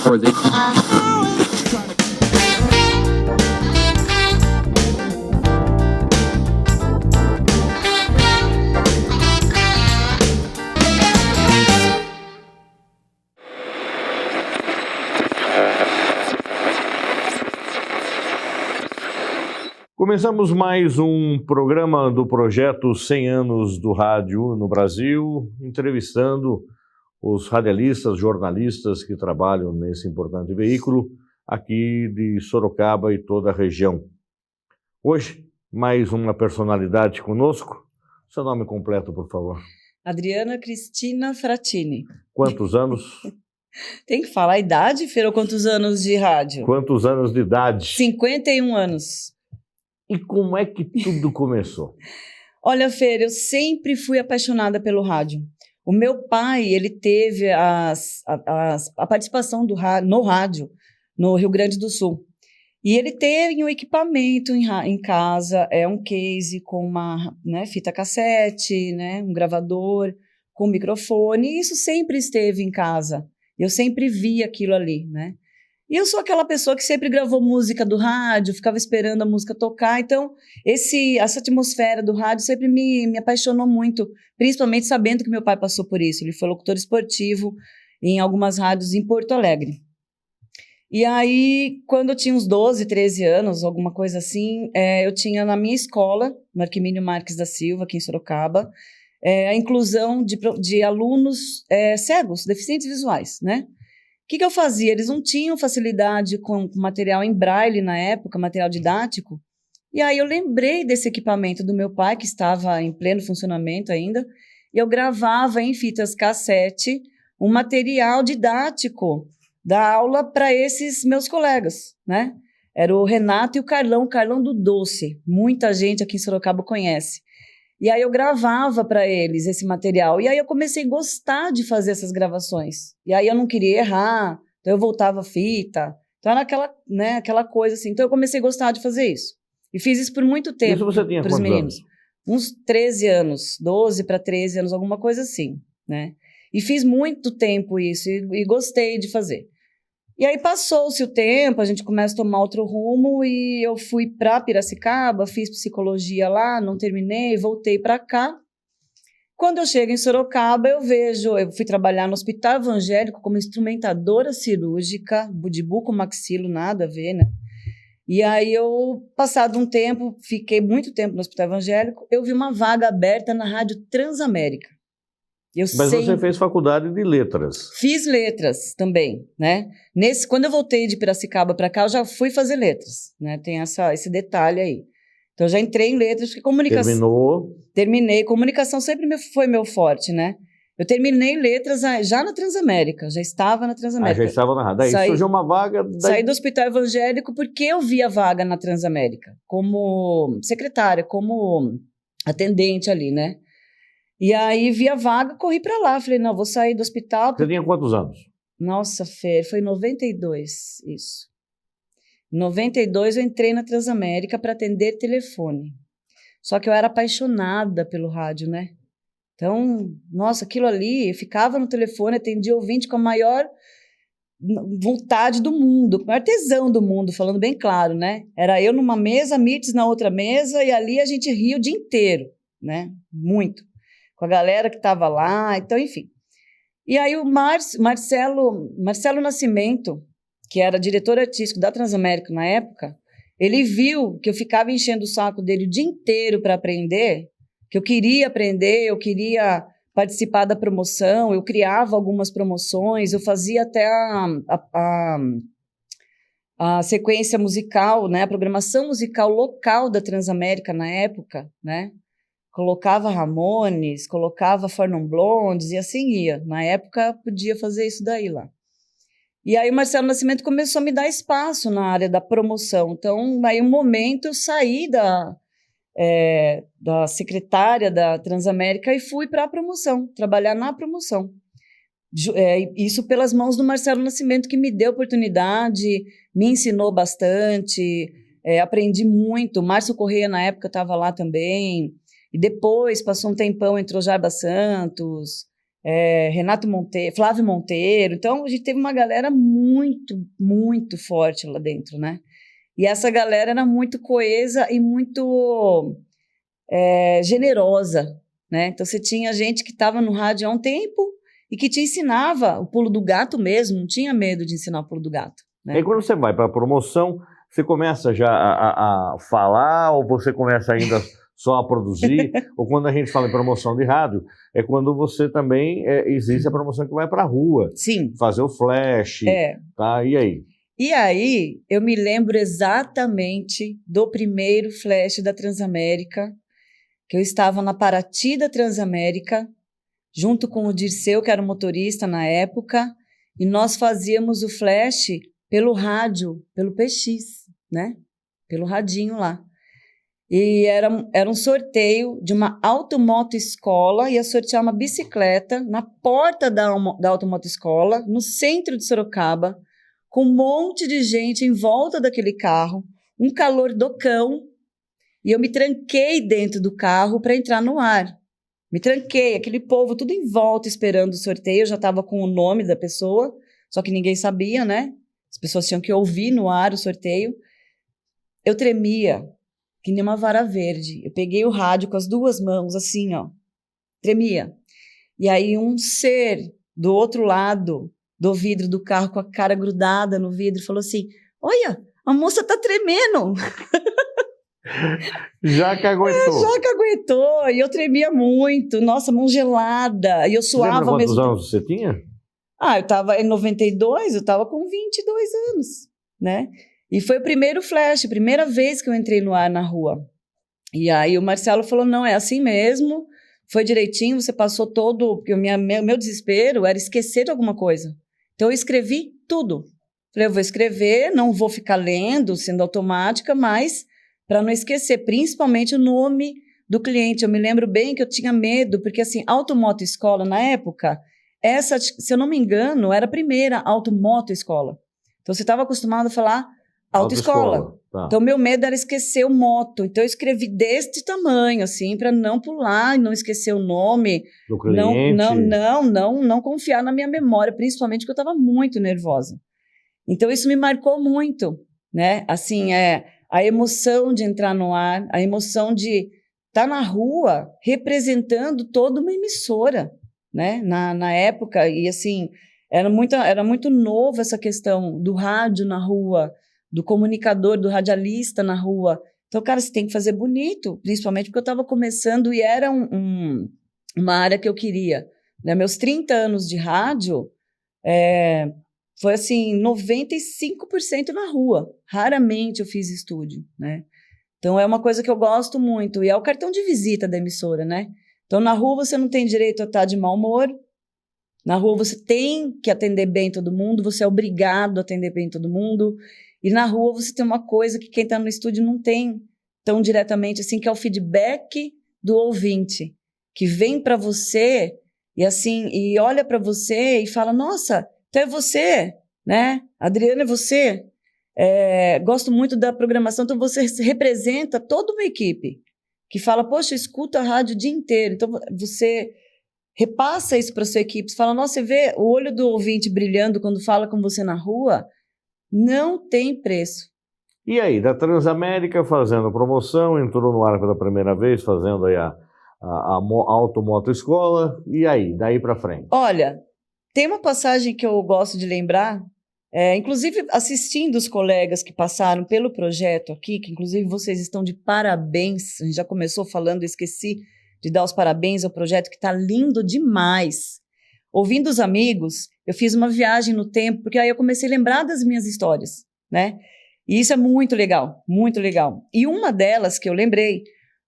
or they... Começamos mais um programa do projeto 100 anos do rádio no Brasil, entrevistando os radialistas, jornalistas que trabalham nesse importante veículo aqui de Sorocaba e toda a região. Hoje, mais uma personalidade conosco. Seu nome completo, por favor. Adriana Cristina Fratini. Quantos anos? Tem que falar a idade, Fer, ou quantos anos de rádio? Quantos anos de idade? 51 anos. E como é que tudo começou? Olha, Fer, eu sempre fui apaixonada pelo rádio. O meu pai, ele teve a participação no rádio no Rio Grande do Sul. E ele teve um equipamento em casa, um case com uma fita cassete, um gravador, com microfone. E isso sempre esteve em casa. Eu sempre vi aquilo ali, E eu sou aquela pessoa que sempre gravou música do rádio, ficava esperando a música tocar. Então, essa atmosfera do rádio sempre me apaixonou muito, principalmente sabendo que meu pai passou por isso. Ele foi locutor esportivo em algumas rádios em Porto Alegre. E aí, quando eu tinha uns 12, 13 anos, alguma coisa assim, eu tinha na minha escola, no Arquimínio Marques da Silva, aqui em Sorocaba, a inclusão de alunos cegos, deficientes visuais, O que eu fazia? Eles não tinham facilidade com material em braille na época, material didático. E aí eu lembrei desse equipamento do meu pai, que estava em pleno funcionamento ainda, e eu gravava em fitas cassete um material didático da aula para esses meus colegas, Era o Renato e o Carlão do Doce. Muita gente aqui em Sorocaba conhece. E aí eu gravava para eles esse material. E aí eu comecei a gostar de fazer essas gravações. E aí eu não queria errar, então eu voltava a fita. Então era aquela coisa assim. Então eu comecei a gostar de fazer isso. E fiz isso por muito tempo. Isso você tinha para os meninos. Anos? Uns 13 anos, 12 para 13 anos, alguma coisa assim, E fiz muito tempo isso e gostei de fazer. E aí passou-se o tempo, a gente começa a tomar outro rumo e eu fui para Piracicaba, fiz psicologia lá, não terminei, voltei para cá. Quando eu chego em Sorocaba, eu fui trabalhar no Hospital Evangélico como instrumentadora cirúrgica, de bucomaxilo, nada a ver, E aí passado um tempo, fiquei muito tempo no Hospital Evangélico, eu vi uma vaga aberta na Rádio Transamérica. Mas você fez faculdade de letras. Fiz letras também, Quando eu voltei de Piracicaba para cá, eu já fui fazer letras, Tem esse detalhe aí. Então, eu já entrei em letras, porque comunicação... Terminou? Terminei. Comunicação sempre foi meu forte, Eu terminei letras já na Transamérica, já estava na Transamérica. Já estava na rádio. Daí surgiu uma vaga... Saí do Hospital Evangélico porque eu vi a vaga na Transamérica, como secretária, como atendente ali, E aí, vi a vaga, corri para lá. Falei, não, vou sair do hospital. Você tinha quantos anos? Nossa, Fer, foi em 92, isso. Em 92, eu entrei na Transamérica para atender telefone. Só que eu era apaixonada pelo rádio, Então, nossa, aquilo ali, eu ficava no telefone, atendia ouvinte com a maior vontade do mundo, com o maior tesão do mundo, falando bem claro, Era eu numa mesa, Mirtz na outra mesa, e ali a gente ria o dia inteiro, Muito. Com a galera que estava lá, então, enfim. E aí o Marcelo Nascimento, que era diretor artístico da Transamérica na época, ele viu que eu ficava enchendo o saco dele o dia inteiro para aprender, que eu queria aprender, eu queria participar da promoção, eu criava algumas promoções, eu fazia até a sequência musical, a programação musical local da Transamérica na época, Colocava Ramones, colocava Four Non Blondes e assim ia. Na época, podia fazer isso daí lá. E aí o Marcelo Nascimento começou a me dar espaço na área da promoção. Então, aí um momento eu saí da secretária da Transamérica e fui para a promoção, trabalhar na promoção. Isso pelas mãos do Marcelo Nascimento, que me deu oportunidade, me ensinou bastante, aprendi muito. Márcio Correia, na época, estava lá também. E depois, passou um tempão, entrou Jarba Santos, Renato Monteiro, Flávio Monteiro. Então, a gente teve uma galera muito, muito forte lá dentro, né? E essa galera era muito coesa e muito generosa, né? Então, você tinha gente que estava no rádio há um tempo e que te ensinava o pulo do gato mesmo, não tinha medo de ensinar o pulo do gato, né? E quando você vai para a promoção, você começa já a falar ou você começa ainda só a produzir? Ou quando a gente fala em promoção de rádio, é quando você também, existe a promoção que vai para a rua. Sim. Fazer o flash, tá? E aí? E aí, eu me lembro exatamente do primeiro flash da Transamérica, que eu estava na Paraty da Transamérica, junto com o Dirceu, que era o motorista na época, e nós fazíamos o flash pelo rádio, pelo PX, né? Pelo radinho lá. E era um sorteio de uma automoto escola, ia sortear uma bicicleta na porta da automoto escola, no centro de Sorocaba, com um monte de gente em volta daquele carro, um calor do cão, e eu me tranquei dentro do carro para entrar no ar. Me tranquei, aquele povo tudo em volta esperando o sorteio, eu já estava com o nome da pessoa, só que ninguém sabia, né? As pessoas tinham que ouvir no ar o sorteio. Eu tremia, que nem uma vara verde. Eu peguei o rádio com as duas mãos, assim, ó, tremia. E aí um ser do outro lado do vidro do carro, com a cara grudada no vidro, falou assim, olha, a moça tá tremendo. Já que aguentou. Já que aguentou. E eu tremia muito, nossa, mão gelada. E eu suava mesmo. Quantos anos você tinha? Eu estava em 92, eu estava com 22 anos, né? E foi o primeiro flash, a primeira vez que eu entrei no ar na rua. E aí o Marcelo falou, não, é assim mesmo, foi direitinho, você passou todo... Porque meu desespero era esquecer de alguma coisa. Então eu escrevi tudo. Falei, eu vou escrever, não vou ficar lendo, sendo automática, mas para não esquecer, principalmente o nome do cliente. Eu me lembro bem que eu tinha medo, porque assim, Automoto Escola, na época, essa, se eu não me engano, era a primeira Automoto Escola. Então você estava acostumado a falar autoescola. Tá. Então, meu medo era esquecer o moto. Então, eu escrevi deste tamanho, assim, para não pular e não esquecer o nome. Do cliente. Não confiar na minha memória, principalmente porque eu estava muito nervosa. Então, isso me marcou muito, né? Assim, a emoção de entrar no ar, a emoção de estar na rua representando toda uma emissora, né? Na época, e assim, era muito novo essa questão do rádio na rua, do comunicador, do radialista na rua. Então, cara, você tem que fazer bonito, principalmente porque eu estava começando e era uma área que eu queria. Né? Meus 30 anos de rádio foi assim, 95% na rua. Raramente eu fiz estúdio, né? Então, é uma coisa que eu gosto muito. E é o cartão de visita da emissora, né? Então, na rua você não tem direito a estar de mau humor. Na rua você tem que atender bem todo mundo, você é obrigado a atender bem todo mundo. E na rua você tem uma coisa que quem está no estúdio não tem tão diretamente, assim, que é o feedback do ouvinte, que vem para você e assim, e olha para você e fala, nossa, então é você, né? Adriana, é você. Gosto muito da programação, então você representa toda uma equipe que fala, poxa, eu escuto a rádio o dia inteiro. Então você repassa isso para sua equipe, você fala, nossa, você vê o olho do ouvinte brilhando quando fala com você na rua, não tem preço. E aí, da Transamérica fazendo promoção, entrou no ar pela primeira vez, fazendo aí a Automoto Escola, e aí, daí para frente? Olha, tem uma passagem que eu gosto de lembrar, inclusive assistindo os colegas que passaram pelo projeto aqui, que inclusive vocês estão de parabéns, a gente já começou falando, esqueci de dar os parabéns ao projeto, que está lindo demais. Ouvindo os amigos, eu fiz uma viagem no tempo, porque aí eu comecei a lembrar das minhas histórias, né? E isso é muito legal, muito legal. E uma delas que eu lembrei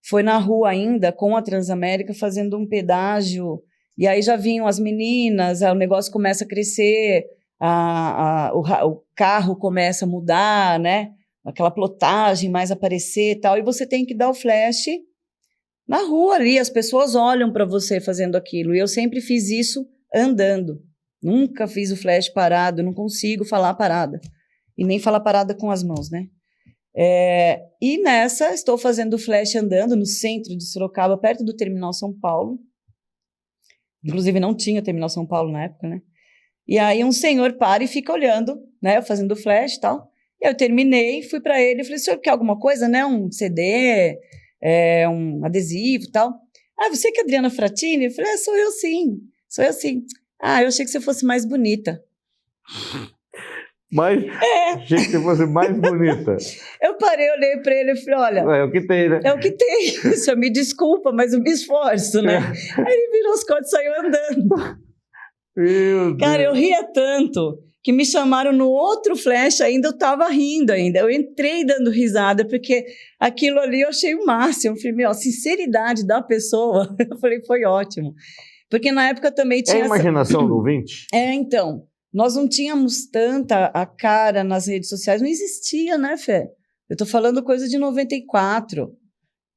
foi na rua ainda, com a Transamérica, fazendo um pedágio, e aí já vinham as meninas, o negócio começa a crescer, o carro começa a mudar, né? Aquela plotagem mais aparecer e tal, e você tem que dar o flash na rua ali, as pessoas olham para você fazendo aquilo, e eu sempre fiz isso andando. Nunca fiz o flash parado, não consigo falar parada. E nem falar parada com as mãos, né? E nessa, estou fazendo o flash andando no centro de Sorocaba, perto do Terminal São Paulo. Inclusive não tinha Terminal São Paulo na época, né? E aí um senhor para e fica olhando, né? Fazendo flash e tal. E eu terminei, fui para ele e falei, o senhor quer alguma coisa, né? Um CD, um adesivo e tal. Ah, você que é Adriana Fratini? Eu falei, sou eu sim. Sou eu sim. Ah, eu achei que você fosse mais bonita. Mas achei que você fosse mais bonita. Eu parei, olhei para ele e falei, olha... É o que tem, né? É o que tem. O senhor me desculpa, mas eu me esforço, né? Aí ele virou os cortes e saiu andando. Meu Deus. Cara, eu ria tanto que me chamaram no outro flash ainda, eu tava rindo ainda. Eu entrei dando risada, porque aquilo ali eu achei o máximo. Eu falei, a sinceridade da pessoa, eu falei, foi ótimo. Porque na época também tinha... É a imaginação do ouvinte? Então, nós não tínhamos tanta a cara nas redes sociais, não existia, né, Fê? Eu tô falando coisa de 94,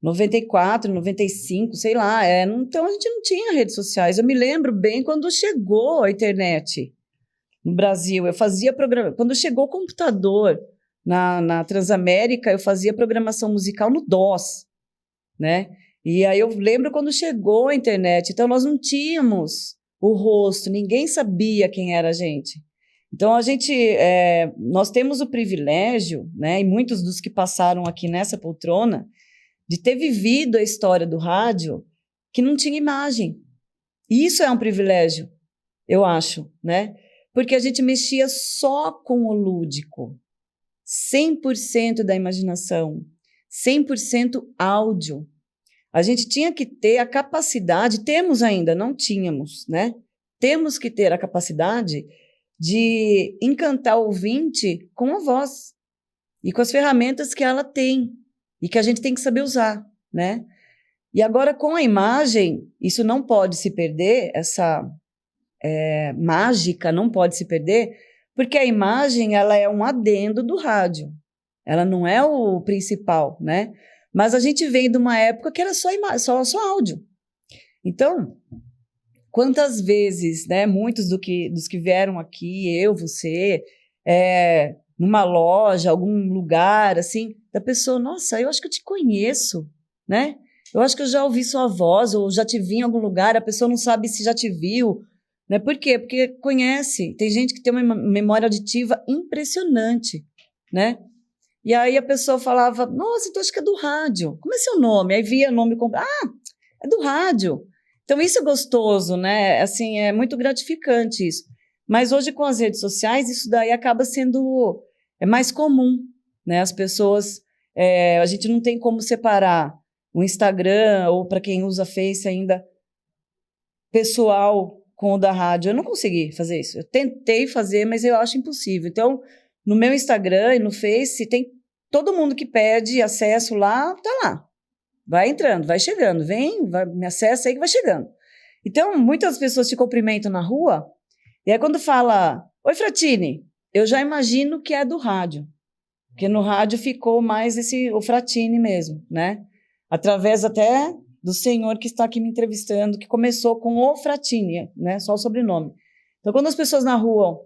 95, sei lá. Então, a gente não tinha redes sociais. Eu me lembro bem quando chegou a internet no Brasil. Eu fazia programa... Quando chegou o computador na Transamérica, eu fazia programação musical no DOS, né? E aí eu lembro quando chegou a internet. Então, nós não tínhamos o rosto, ninguém sabia quem era a gente. Então, nós temos o privilégio, né, e muitos dos que passaram aqui nessa poltrona, de ter vivido a história do rádio que não tinha imagem. E isso é um privilégio, eu acho, né? Porque a gente mexia só com o lúdico, 100% da imaginação, 100% áudio. A gente tinha que ter a capacidade, temos ainda, não tínhamos, né? Temos que ter a capacidade de encantar o ouvinte com a voz e com as ferramentas que ela tem e que a gente tem que saber usar, né? E agora, com a imagem, isso não pode se perder, essa mágica não pode se perder, porque a imagem, ela é um adendo do rádio. Ela não é o principal, né? Mas a gente vem de uma época que era só áudio. Então, quantas vezes, né, muitos dos que vieram aqui, eu, você, numa loja, algum lugar, assim, da pessoa, nossa, eu acho que eu te conheço, né? Eu acho que eu já ouvi sua voz, ou já te vi em algum lugar, a pessoa não sabe se já te viu, né? Por quê? Porque conhece. Tem gente que tem uma memória auditiva impressionante, né? E aí a pessoa falava, nossa, então acho que é do rádio. Como é seu nome? Aí via o nome, é do rádio. Então isso é gostoso, né? Assim, é muito gratificante isso. Mas hoje com as redes sociais, isso daí acaba sendo mais comum, né? As pessoas, a gente não tem como separar o Instagram, ou para quem usa Face ainda, pessoal com o da rádio. Eu não consegui fazer isso. Eu tentei fazer, mas eu acho impossível. Então, no meu Instagram e no Face, tem todo mundo que pede acesso lá, tá lá. Vai entrando, vai chegando. Me acessa aí que vai chegando. Então, muitas pessoas te cumprimentam na rua, e aí quando fala, oi, Fratini, eu já imagino que é do rádio. Porque no rádio ficou mais o Fratini mesmo, né? Através até do senhor que está aqui me entrevistando, que começou com o Fratini, né? Só o sobrenome. Então, quando as pessoas na rua...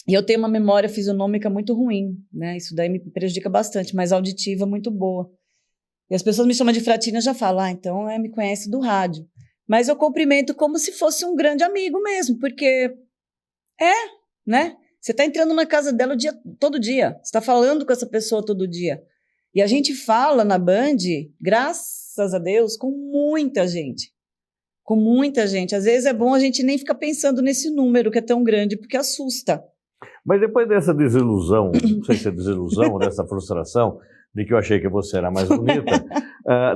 E eu tenho uma memória fisionômica muito ruim, né? Isso daí me prejudica bastante, mas auditiva muito boa. E as pessoas me chamam de Fratini, eu já falo, então me conhece do rádio. Mas eu cumprimento como se fosse um grande amigo mesmo, porque né? Você está entrando na casa dela todo dia, você está falando com essa pessoa todo dia. E a gente fala na Band, graças a Deus, com muita gente. Com muita gente. Às vezes é bom a gente nem ficar pensando nesse número que é tão grande, porque assusta. Mas depois dessa desilusão, não sei se é desilusão ou dessa frustração, de que eu achei que você era mais bonita,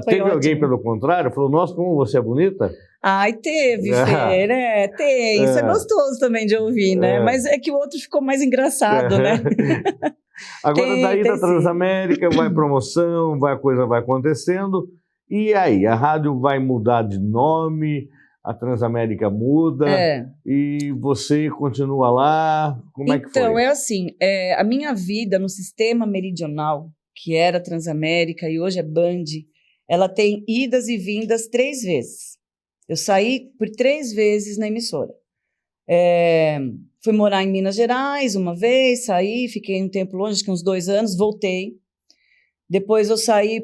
teve ótimo. Alguém, pelo contrário, falou, nossa, como você é bonita? Ai, teve, Fê, né? Tem, isso é gostoso também de ouvir, né? Mas é que o outro ficou mais engraçado, né? Agora, daí da Transamérica, vai promoção, a coisa vai acontecendo, e aí, a rádio vai mudar de nome... A Transamérica muda e você continua lá, como é que foi? Então, é assim, a minha vida no sistema meridional, que era Transamérica e hoje é Band, ela tem idas e vindas 3 vezes. Eu saí por 3 vezes na emissora. Fui morar em Minas Gerais uma vez, saí, fiquei um tempo longe, acho que uns 2 anos, voltei. Depois eu saí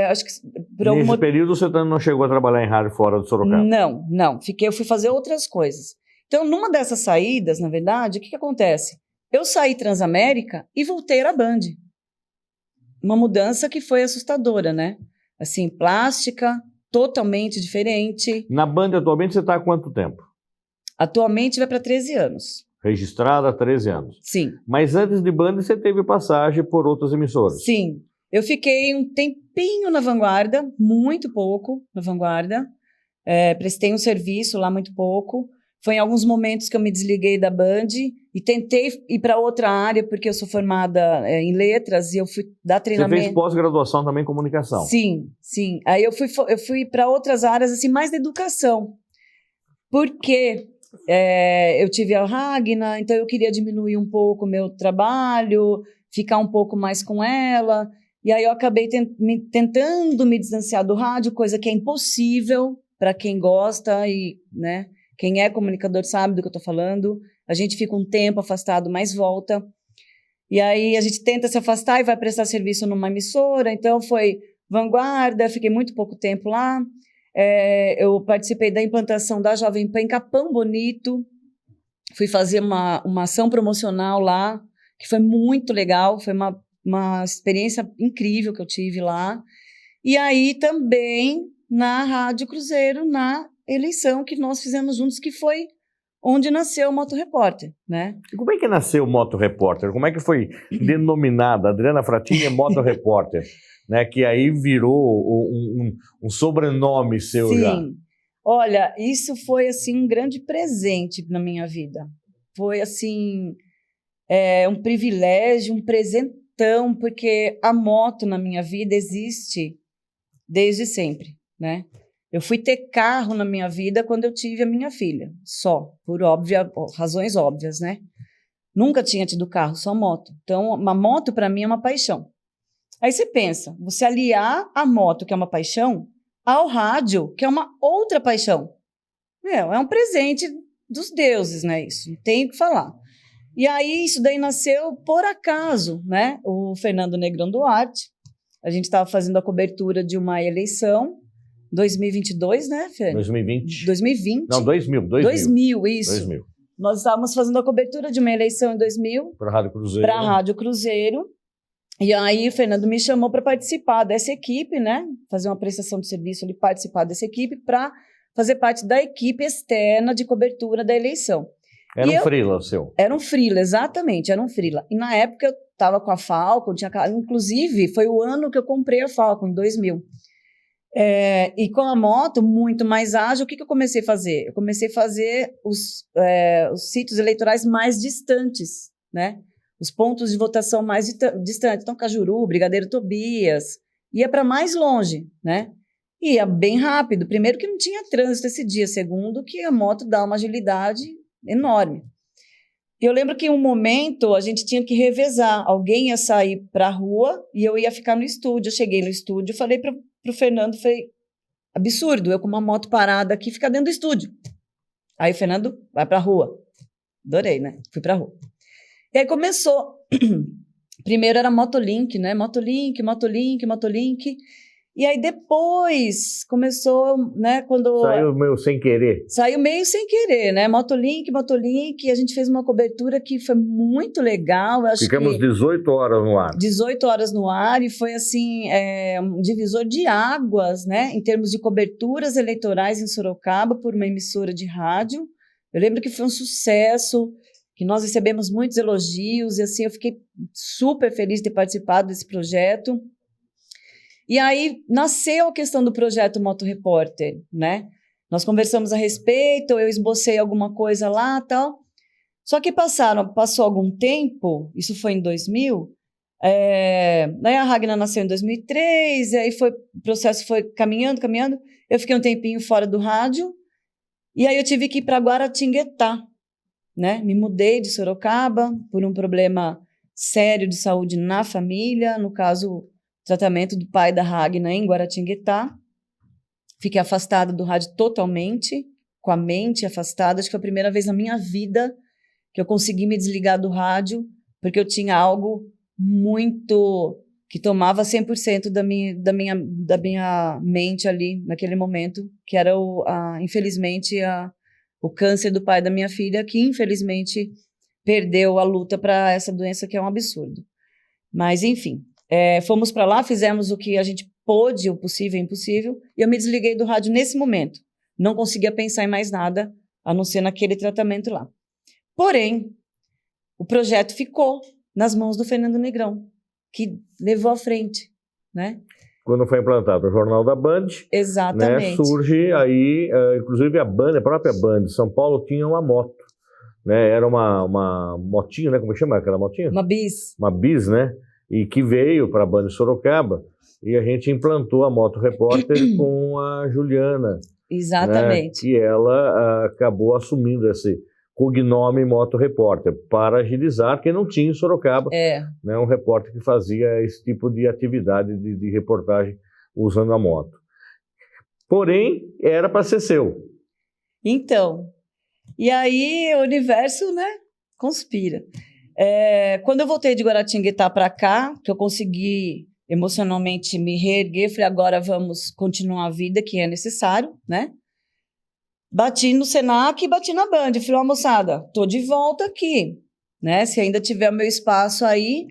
acho que por algum Nesse período você não chegou a trabalhar em rádio fora do Sorocaba? Não. Eu fui fazer outras coisas. Então, numa dessas saídas, na verdade, o que acontece? Eu saí Transamérica e voltei à Band. Uma mudança que foi assustadora, né? Assim, plástica, totalmente diferente. Na Band, atualmente, você está há quanto tempo? Atualmente vai para 13 anos. Registrada há 13 anos. Sim. Mas antes de Band, você teve passagem por outras emissoras? Sim. Eu fiquei um tempinho na Vanguarda, muito pouco na Vanguarda. Prestei um serviço lá muito pouco. Foi em alguns momentos que eu me desliguei da Band e tentei ir para outra área, porque eu sou formada em letras e eu fui dar treinamento. Você fez pós-graduação também em comunicação? Sim. Aí eu fui para outras áreas, assim, mais da educação. Porque eu tive a Ragna, então eu queria diminuir um pouco o meu trabalho, ficar um pouco mais com ela. E aí eu acabei tentando me distanciar do rádio, coisa que é impossível para quem gosta e, né, quem é comunicador sabe do que eu estou falando. A gente fica um tempo afastado, mas volta. E aí a gente tenta se afastar e vai prestar serviço numa emissora. Então foi Vanguarda, fiquei muito pouco tempo lá. Eu participei da implantação da Jovem Pan em Capão Bonito. Fui fazer uma ação promocional lá, que foi muito legal. Foi uma experiência incrível que eu tive lá. E aí também na Rádio Cruzeiro, na eleição que nós fizemos juntos, que foi onde nasceu o Moto Repórter, né? E como é que nasceu o Moto Repórter? Como é que foi denominada Adriana Fratini Moto Repórter? Né? Que aí virou um sobrenome seu. Sim. Já. Olha, isso foi assim um grande presente na minha vida. Foi assim um privilégio, um presentão, porque a moto na minha vida existe desde sempre, né? Eu fui ter carro na minha vida quando eu tive a minha filha, só, por razões óbvias, né? Nunca tinha tido carro, só moto. Então, uma moto para mim é uma paixão. Aí você pensa, você aliar a moto, que é uma paixão, ao rádio, que é uma outra paixão. É um presente dos deuses, né? Isso, não tem o que falar. E aí, isso daí nasceu por acaso, né? O Fernando Negrão Duarte, a gente estava fazendo a cobertura de uma eleição, 2022, né, Fê? 2020. 2020. Não, 2000, isso. 2000. Nós estávamos fazendo a cobertura de uma eleição em 2000. Para a Rádio Cruzeiro. Para a Rádio Cruzeiro. E aí o Fernando me chamou para participar dessa equipe, né? Fazer uma prestação de serviço ali, participar dessa equipe, para fazer parte da equipe externa de cobertura da eleição. Era um freela seu? Era um freela, exatamente, era um freela. E na época eu estava com a Falcon, inclusive foi o ano que eu comprei a Falcon, em 2000. E com a moto muito mais ágil, o que eu comecei a fazer? Eu comecei a fazer os sítios eleitorais mais distantes, né? Os pontos de votação mais distantes. Então, Cajuru, Brigadeiro Tobias, ia para mais longe, né? Ia bem rápido. Primeiro que não tinha trânsito esse dia. Segundo que a moto dá uma agilidade enorme. Eu lembro que em um momento a gente tinha que revezar. Alguém ia sair para a rua e eu ia ficar no estúdio. Eu cheguei no estúdio, falei para o Fernando, falei, absurdo, eu com uma moto parada aqui, ficar dentro do estúdio. Aí o Fernando, vai para a rua. Adorei, né? Fui para a rua. E aí começou. Primeiro era Motolink, né? Motolink. E aí depois começou, né? Quando saiu meio sem querer. Saiu meio sem querer, né? Motolink. E a gente fez uma cobertura que foi muito legal. Ficamos 18 horas no ar. 18 horas no ar e foi assim um divisor de águas, né? Em termos de coberturas eleitorais em Sorocaba por uma emissora de rádio. Eu lembro que foi um sucesso, que nós recebemos muitos elogios e assim eu fiquei super feliz de ter participado desse projeto. E aí nasceu a questão do projeto Moto Repórter, né? Nós conversamos a respeito, eu esbocei alguma coisa lá e tal. Só que passou algum tempo, isso foi em 2000, daí a Ragna nasceu em 2003, e aí o processo foi caminhando, eu fiquei um tempinho fora do rádio, e aí eu tive que ir para Guaratinguetá, né? Me mudei de Sorocaba por um problema sério de saúde na família, no caso, tratamento do pai da Ragna em Guaratinguetá. Fiquei afastada do rádio totalmente, com a mente afastada. Acho que foi a primeira vez na minha vida que eu consegui me desligar do rádio, porque eu tinha algo muito que tomava 100% da minha mente ali, naquele momento, que era, infelizmente, o câncer do pai da minha filha, que, infelizmente, perdeu a luta para essa doença, que é um absurdo. Mas, enfim, fomos para lá, fizemos o que a gente pôde, o possível e o impossível, e eu me desliguei do rádio nesse momento. Não conseguia pensar em mais nada, a não ser naquele tratamento lá. Porém, o projeto ficou nas mãos do Fernando Negrão, que levou à frente, né? Quando foi implantado o Jornal da Band, exatamente, né, surge aí, inclusive a própria Band de São Paulo tinha uma moto, né? Era uma motinha, né? Como chama aquela motinha? Uma bis. Uma bis, né? E que veio para a Band Sorocaba e a gente implantou a Moto Repórter com a Juliana. Exatamente. Né? E ela acabou assumindo esse cognome Moto Repórter para agilizar, porque não tinha em Sorocaba né, um repórter que fazia esse tipo de atividade de reportagem usando a moto. Porém, era para ser seu. Então, e aí o universo, né, conspira. Quando eu voltei de Guaratinguetá para cá, que eu consegui emocionalmente me reerguer, falei, agora vamos continuar a vida, que é necessário, né? Bati no Senac e bati na Band. Falei, ó, moçada, tô de volta aqui, né? Se ainda tiver o meu espaço aí,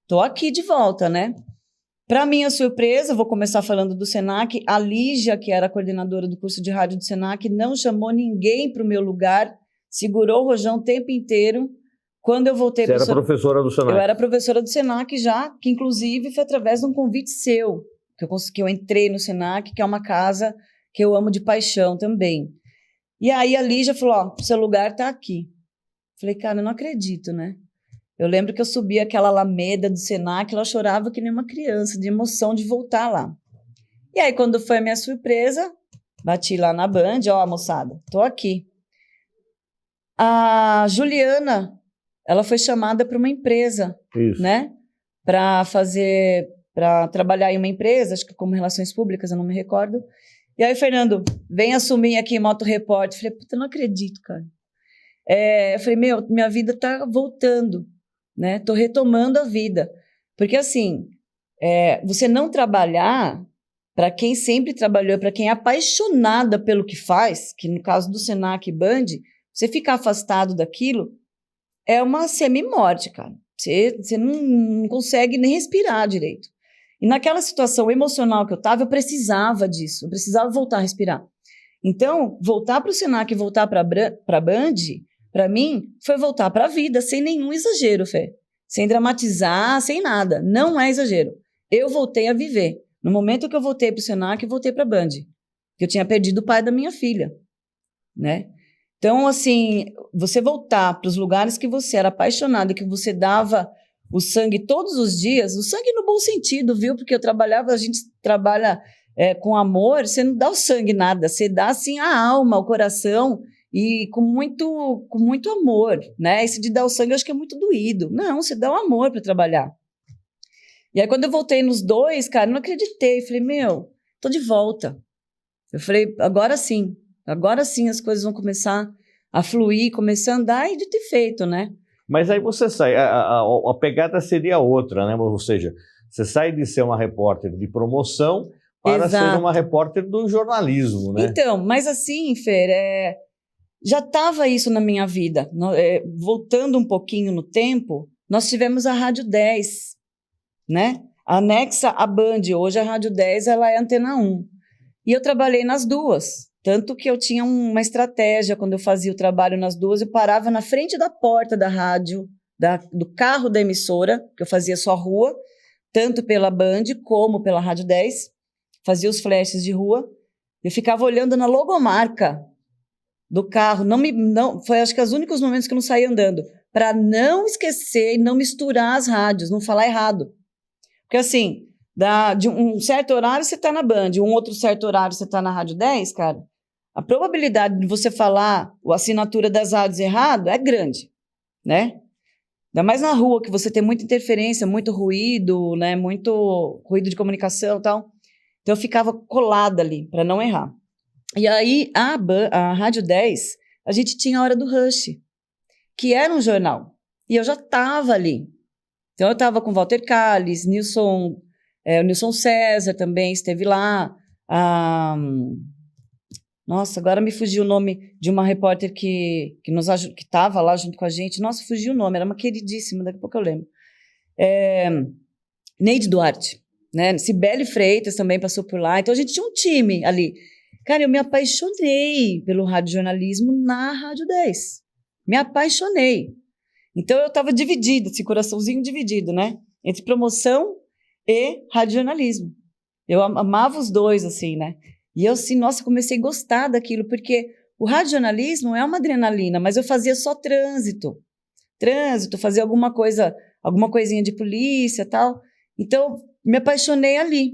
tô aqui de volta, né? Para minha surpresa, vou começar falando do Senac, a Lígia, que era a coordenadora do curso de rádio do Senac, não chamou ninguém para o meu lugar, segurou o rojão o tempo inteiro. Quando eu voltei... Você era professora do Senac? Eu era professora do Senac já, que inclusive foi através de um convite seu, que eu entrei no Senac, que é uma casa que eu amo de paixão também. E aí a Lígia falou, ó, seu lugar tá aqui. Falei, cara, eu não acredito, né? Eu lembro que eu subi aquela alameda do Senac, ela chorava que nem uma criança, de emoção de voltar lá. E aí, quando foi a minha surpresa, bati lá na Band, ó, moçada, tô aqui. A Juliana, ela foi chamada para uma empresa, né? Para trabalhar em uma empresa, acho que como relações públicas, eu não me recordo. E aí, Fernando, vem assumir aqui Moto Repórter. Falei, puta, não acredito, cara. Eu falei, minha vida tá voltando, né? Tô retomando a vida. Porque, assim, você não trabalhar, para quem sempre trabalhou, para quem é apaixonada pelo que faz, que no caso do Senac e Band, você ficar afastado daquilo é uma semi-morte, cara. Você não consegue nem respirar direito. E naquela situação emocional que eu estava, eu precisava disso. Eu precisava voltar a respirar. Então, voltar para o Senac e voltar para a Band, para mim, foi voltar para a vida, sem nenhum exagero, Fê. Sem dramatizar, sem nada. Não é exagero. Eu voltei a viver. No momento que eu voltei para o Senac, eu voltei para a Band. Que eu tinha perdido o pai da minha filha, né? Então, assim, você voltar para os lugares que você era apaixonado, que você dava o sangue todos os dias, o sangue no bom sentido, viu? Porque a gente trabalha com amor, você não dá o sangue nada, você dá, assim, a alma, o coração, e com muito amor, né? Esse de dar o sangue, eu acho que é muito doído. Não, você dá o amor para trabalhar. E aí, quando eu voltei nos dois, cara, eu não acreditei. Falei, tô de volta. Eu falei, agora sim as coisas vão começar a fluir, começar a andar, e dito e feito, né? Mas aí você sai, a pegada seria outra, né? Ou seja, você sai de ser uma repórter de promoção para ser uma repórter do jornalismo, né? Então, mas assim, Fer, já estava isso na minha vida. Voltando um pouquinho no tempo, nós tivemos a Rádio 10, né? Anexa à Band. Hoje a Rádio 10 ela é Antena 1. E eu trabalhei nas duas. Tanto que eu tinha uma estratégia quando eu fazia o trabalho nas duas. Eu parava na frente da porta da rádio, do carro da emissora, que eu fazia só rua, tanto pela Band como pela Rádio 10. Fazia os flashes de rua. Eu ficava olhando na logomarca do carro. Foi acho que os únicos momentos que eu não saía andando, para não esquecer e não misturar as rádios, não falar errado. Porque assim, de um certo horário você está na Band, um outro certo horário você está na Rádio 10, cara, a probabilidade de você falar a assinatura das rádios errado é grande, né? Ainda mais na rua, que você tem muita interferência, muito ruído, né? Muito ruído de comunicação e tal. Então eu ficava colada ali, para não errar. E aí, a Rádio 10, a gente tinha a Hora do Rush, que era um jornal. E eu já estava ali. Então, eu estava com o Walter Calles, o Nilson César também esteve lá. Nossa, agora me fugiu o nome de uma repórter que estava lá junto com a gente. Nossa, fugiu o nome, era uma queridíssima, daqui a pouco eu lembro. Neide Duarte, né? Cibele Freitas também passou por lá. Então, a gente tinha um time ali. Cara, eu me apaixonei pelo radiojornalismo na Rádio 10. Me apaixonei. Então, eu estava dividida, esse coraçãozinho dividido, né? Entre promoção e radiojornalismo. Eu amava os dois, assim, né? E eu, assim, nossa, comecei a gostar daquilo, porque o radiojornalismo é uma adrenalina, mas eu fazia só trânsito, fazia alguma coisinha de polícia e tal. Então, me apaixonei ali.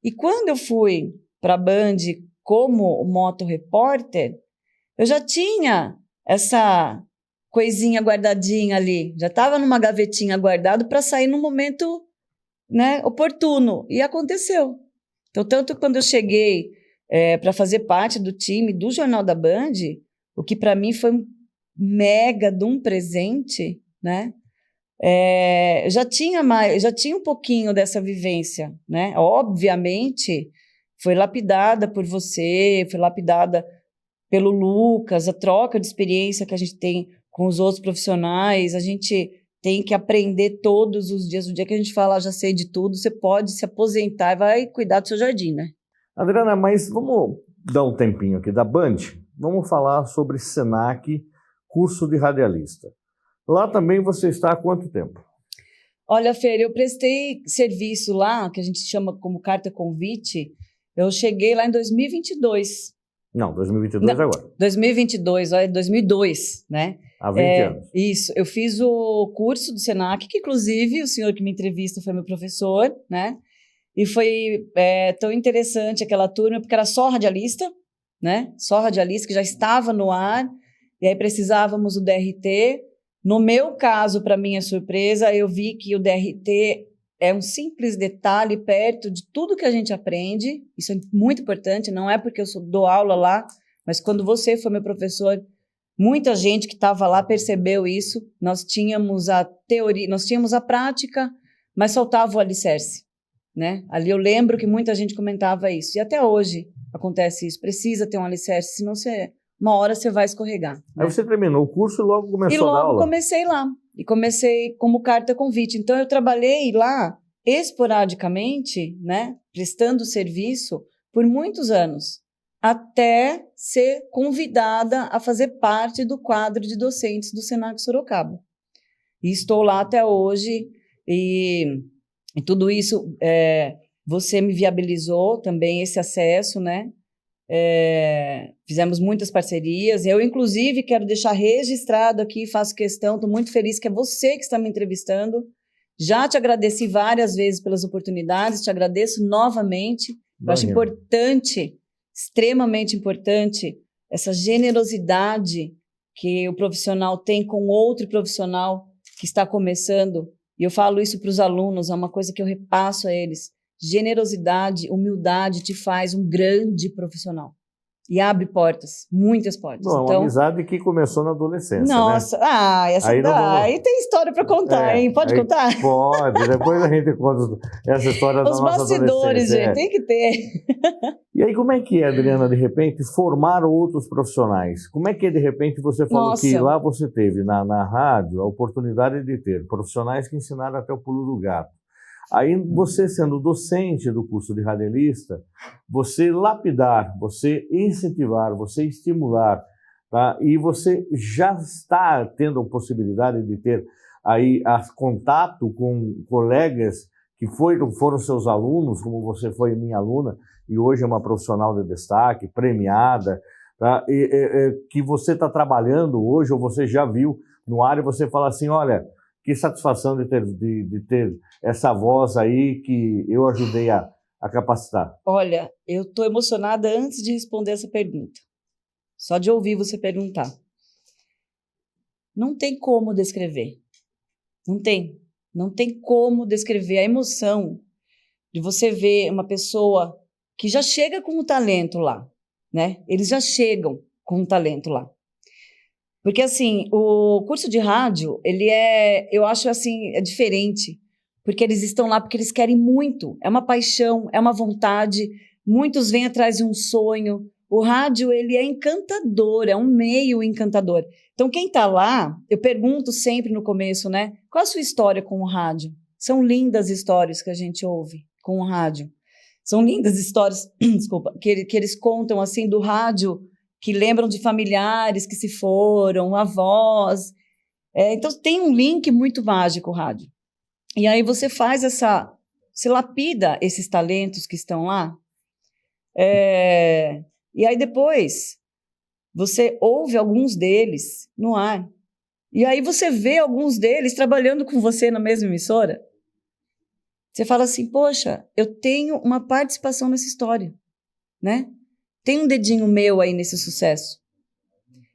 E quando eu fui para a Band como motorrepórter, eu já tinha essa coisinha guardadinha ali, já estava numa gavetinha guardado para sair no momento, né, oportuno. E aconteceu. Então, tanto quando eu cheguei para fazer parte do time do Jornal da Band, o que para mim foi um mega de um presente, né? Eu já tinha um pouquinho dessa vivência, né? Obviamente, foi lapidada por você, foi lapidada pelo Lucas, a troca de experiência que a gente tem com os outros profissionais, a gente tem que aprender todos os dias. O dia que a gente fala, já sei de tudo, você pode se aposentar e vai cuidar do seu jardim, né? Adriana, mas vamos dar um tempinho aqui da Band, vamos falar sobre Senac, curso de radialista. Lá também você está há quanto tempo? Olha, Fer, eu prestei serviço lá, que a gente chama como carta convite, eu cheguei lá em 2022. Não, 2022 Não, agora. 2022, olha, 2002, né? Há 20 anos. Isso, eu fiz o curso do Senac, que inclusive o senhor que me entrevista foi meu professor, né? E foi tão interessante aquela turma, porque era só radialista, né? Só radialista, que já estava no ar, e aí precisávamos do DRT. No meu caso, para minha surpresa, eu vi que o DRT é um simples detalhe perto de tudo que a gente aprende. Isso é muito importante, não é porque eu dou aula lá, mas quando você foi meu professor, muita gente que estava lá percebeu isso. Nós tínhamos a teoria, nós tínhamos a prática, mas faltava o alicerce, né? Ali eu lembro que muita gente comentava isso, e até hoje acontece isso. Precisa ter um alicerce, senão uma hora você vai escorregar, né? Aí você terminou o curso e logo começou a dar aula? E logo comecei lá. E comecei como carta convite. Então, eu trabalhei lá esporadicamente, né, prestando serviço por muitos anos, até ser convidada a fazer parte do quadro de docentes do Senac Sorocaba. E estou lá até hoje, e tudo isso, você me viabilizou também esse acesso, né? Fizemos muitas parcerias. Eu, inclusive, quero deixar registrado aqui, faço questão, estou muito feliz que é você que está me entrevistando. Já te agradeci várias vezes pelas oportunidades, te agradeço novamente. Eu acho importante, extremamente importante, essa generosidade que o profissional tem com outro profissional que está começando. E eu falo isso para os alunos, é uma coisa que eu repasso a eles. Generosidade, humildade te faz um grande profissional. E abre portas, muitas portas. Não, então, uma amizade que começou na adolescência, nossa, né? Aí tem história para contar, hein? Pode contar? Pode, depois a gente conta essa história da nossa adolescência. Os bastidores, gente, tem que ter. E aí, como é que é, Adriana, de repente, formar outros profissionais? Como é que, de repente, você falou que lá você teve, na rádio, a oportunidade de ter profissionais que ensinaram até o pulo do gato. Aí, você sendo docente do curso de radialista, você lapidar, você incentivar, você estimular, tá? E você já está tendo a possibilidade de ter aí contato com colegas que foram seus alunos, como você foi minha aluna, e hoje é uma profissional de destaque, premiada, tá? Que você está trabalhando hoje, ou você já viu no ar, e você fala assim, olha, que satisfação de ter essa voz aí que eu ajudei a capacitar. Olha, eu estou emocionada antes de responder essa pergunta. Só de ouvir você perguntar. Não tem como descrever. Não tem como descrever a emoção de você ver uma pessoa que já chega com o talento lá, né? Eles já chegam com o talento lá. Porque, assim, o curso de rádio, eu acho, assim, é diferente. Porque eles estão lá porque eles querem muito. É uma paixão, é uma vontade. Muitos vêm atrás de um sonho. O rádio, ele é encantador, é um meio encantador. Então, quem está lá, eu pergunto sempre no começo, né? Qual a sua história com o rádio? São lindas histórias que a gente ouve com o rádio. São lindas histórias, desculpa, que eles contam, assim, do rádio, que lembram de familiares que se foram, avós. Então, tem um link muito mágico, o rádio. E aí você você lapida esses talentos que estão lá. E aí depois você ouve alguns deles no ar. E aí você vê alguns deles trabalhando com você na mesma emissora. Você fala assim, poxa, eu tenho uma participação nessa história, né? Tem um dedinho meu aí nesse sucesso.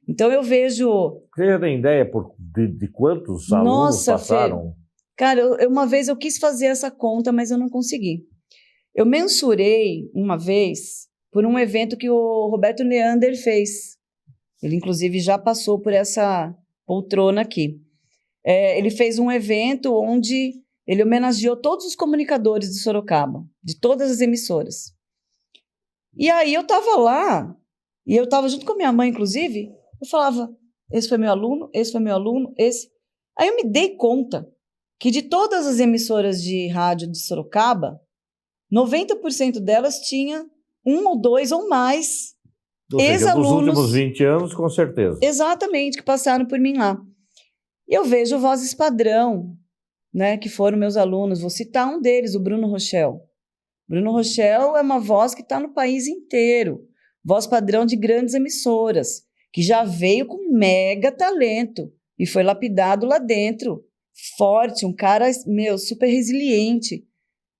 Então eu vejo... Você já tem ideia de quantos alunos passaram? Fê, cara, uma vez eu quis fazer essa conta, mas eu não consegui. Eu mensurei uma vez por um evento que o Roberto Neander fez. Ele, inclusive, já passou por essa poltrona aqui. Ele fez um evento onde ele homenageou todos os comunicadores de Sorocaba, de todas as emissoras. E aí eu estava lá, e eu estava junto com a minha mãe, inclusive, eu falava, esse foi meu aluno, esse foi meu aluno, esse... Aí eu me dei conta que de todas as emissoras de rádio de Sorocaba, 90% delas tinha um ou dois ou mais ex-alunos. Dos últimos 20 anos, com certeza. Exatamente, que passaram por mim lá. E eu vejo vozes padrão, né, que foram meus alunos. Vou citar um deles, o Bruno Rochel. Bruno Rochel é uma voz que está no país inteiro. Voz padrão de grandes emissoras, que já veio com mega talento e foi lapidado lá dentro. Forte, um cara, super resiliente.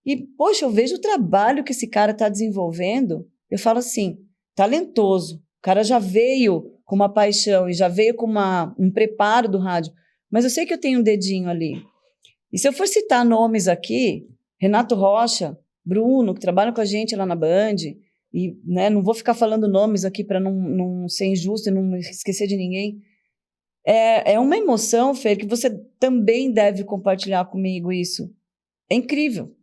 E, poxa, eu vejo o trabalho que esse cara está desenvolvendo, eu falo assim, talentoso. O cara já veio com uma paixão e já veio com um preparo do rádio. Mas eu sei que eu tenho um dedinho ali. E se eu for citar nomes aqui, Renato Rocha, Bruno, que trabalham com a gente lá na Band, e né, não vou ficar falando nomes aqui para não ser injusto e não esquecer de ninguém. É uma emoção, Fer, que você também deve compartilhar comigo isso. É incrível.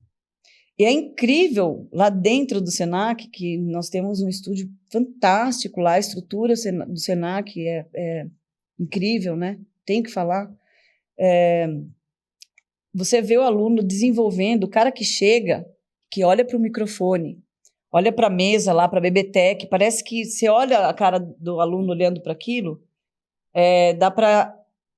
E é incrível, lá dentro do Senac, que nós temos um estúdio fantástico lá, a estrutura do Senac é incrível, né? Tem que falar. Você vê o aluno desenvolvendo, o cara que chega, que olha para o microfone, olha para a mesa lá, para a BBTEC, parece que você olha a cara do aluno olhando para aquilo, dá para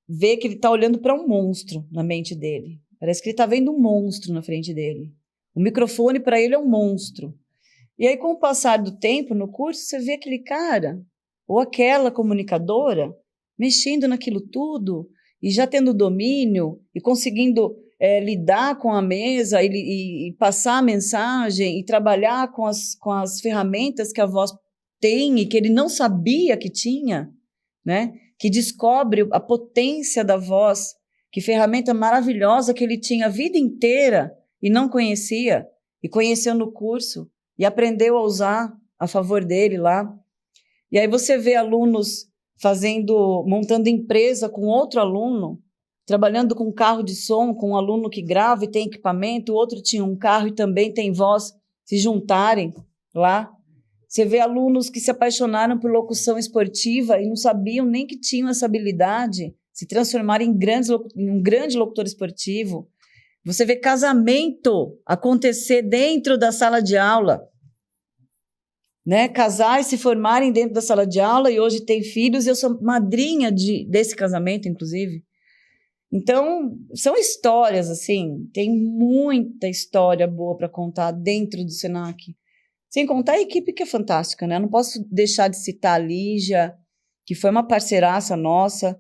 ver que ele está olhando para um monstro na mente dele. Parece que ele está vendo um monstro na frente dele. O microfone, para ele, é um monstro. E aí, com o passar do tempo, no curso, você vê aquele cara ou aquela comunicadora mexendo naquilo tudo e já tendo domínio e conseguindo lidar com a mesa e passar a mensagem e trabalhar com as ferramentas que a voz tem e que ele não sabia que tinha, né? Que descobre a potência da voz, que ferramenta maravilhosa que ele tinha a vida inteira e não conhecia, e conheceu no curso, e aprendeu a usar a favor dele lá. E aí você vê alunos montando empresa com outro aluno, trabalhando com carro de som, com um aluno que grava e tem equipamento, o outro tinha um carro e também tem voz, se juntarem lá. Você vê alunos que se apaixonaram por locução esportiva e não sabiam nem que tinham essa habilidade, se transformarem em um grande locutor esportivo. Você vê casamento acontecer dentro da sala de aula, né? Casais se formarem dentro da sala de aula e hoje têm filhos, e eu sou madrinha desse casamento, inclusive. Então, são histórias, assim, tem muita história boa para contar dentro do Senac. Sem contar a equipe que é fantástica, né? Eu não posso deixar de citar a Lígia, que foi uma parceiraça nossa.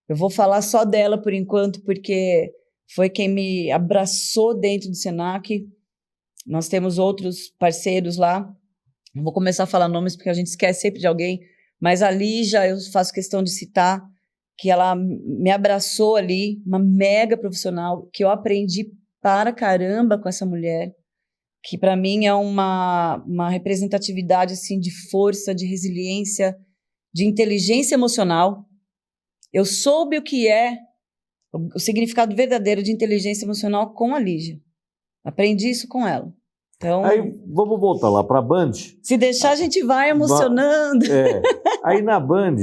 Eu vou falar só dela por enquanto, porque foi quem me abraçou dentro do Senac. Nós temos outros parceiros lá. Não vou começar a falar nomes, porque a gente esquece sempre de alguém. Mas a Lígia, eu faço questão de citar, que ela me abraçou ali, uma mega profissional, que eu aprendi para caramba com essa mulher, que para mim é uma representatividade assim, de força, de resiliência, de inteligência emocional. eu soube o que é o significado verdadeiro de inteligência emocional com a Lígia. Aprendi isso com ela. Então, Aí vamos voltar lá para a Band. Se deixar, a gente vai emocionando. Aí na Band,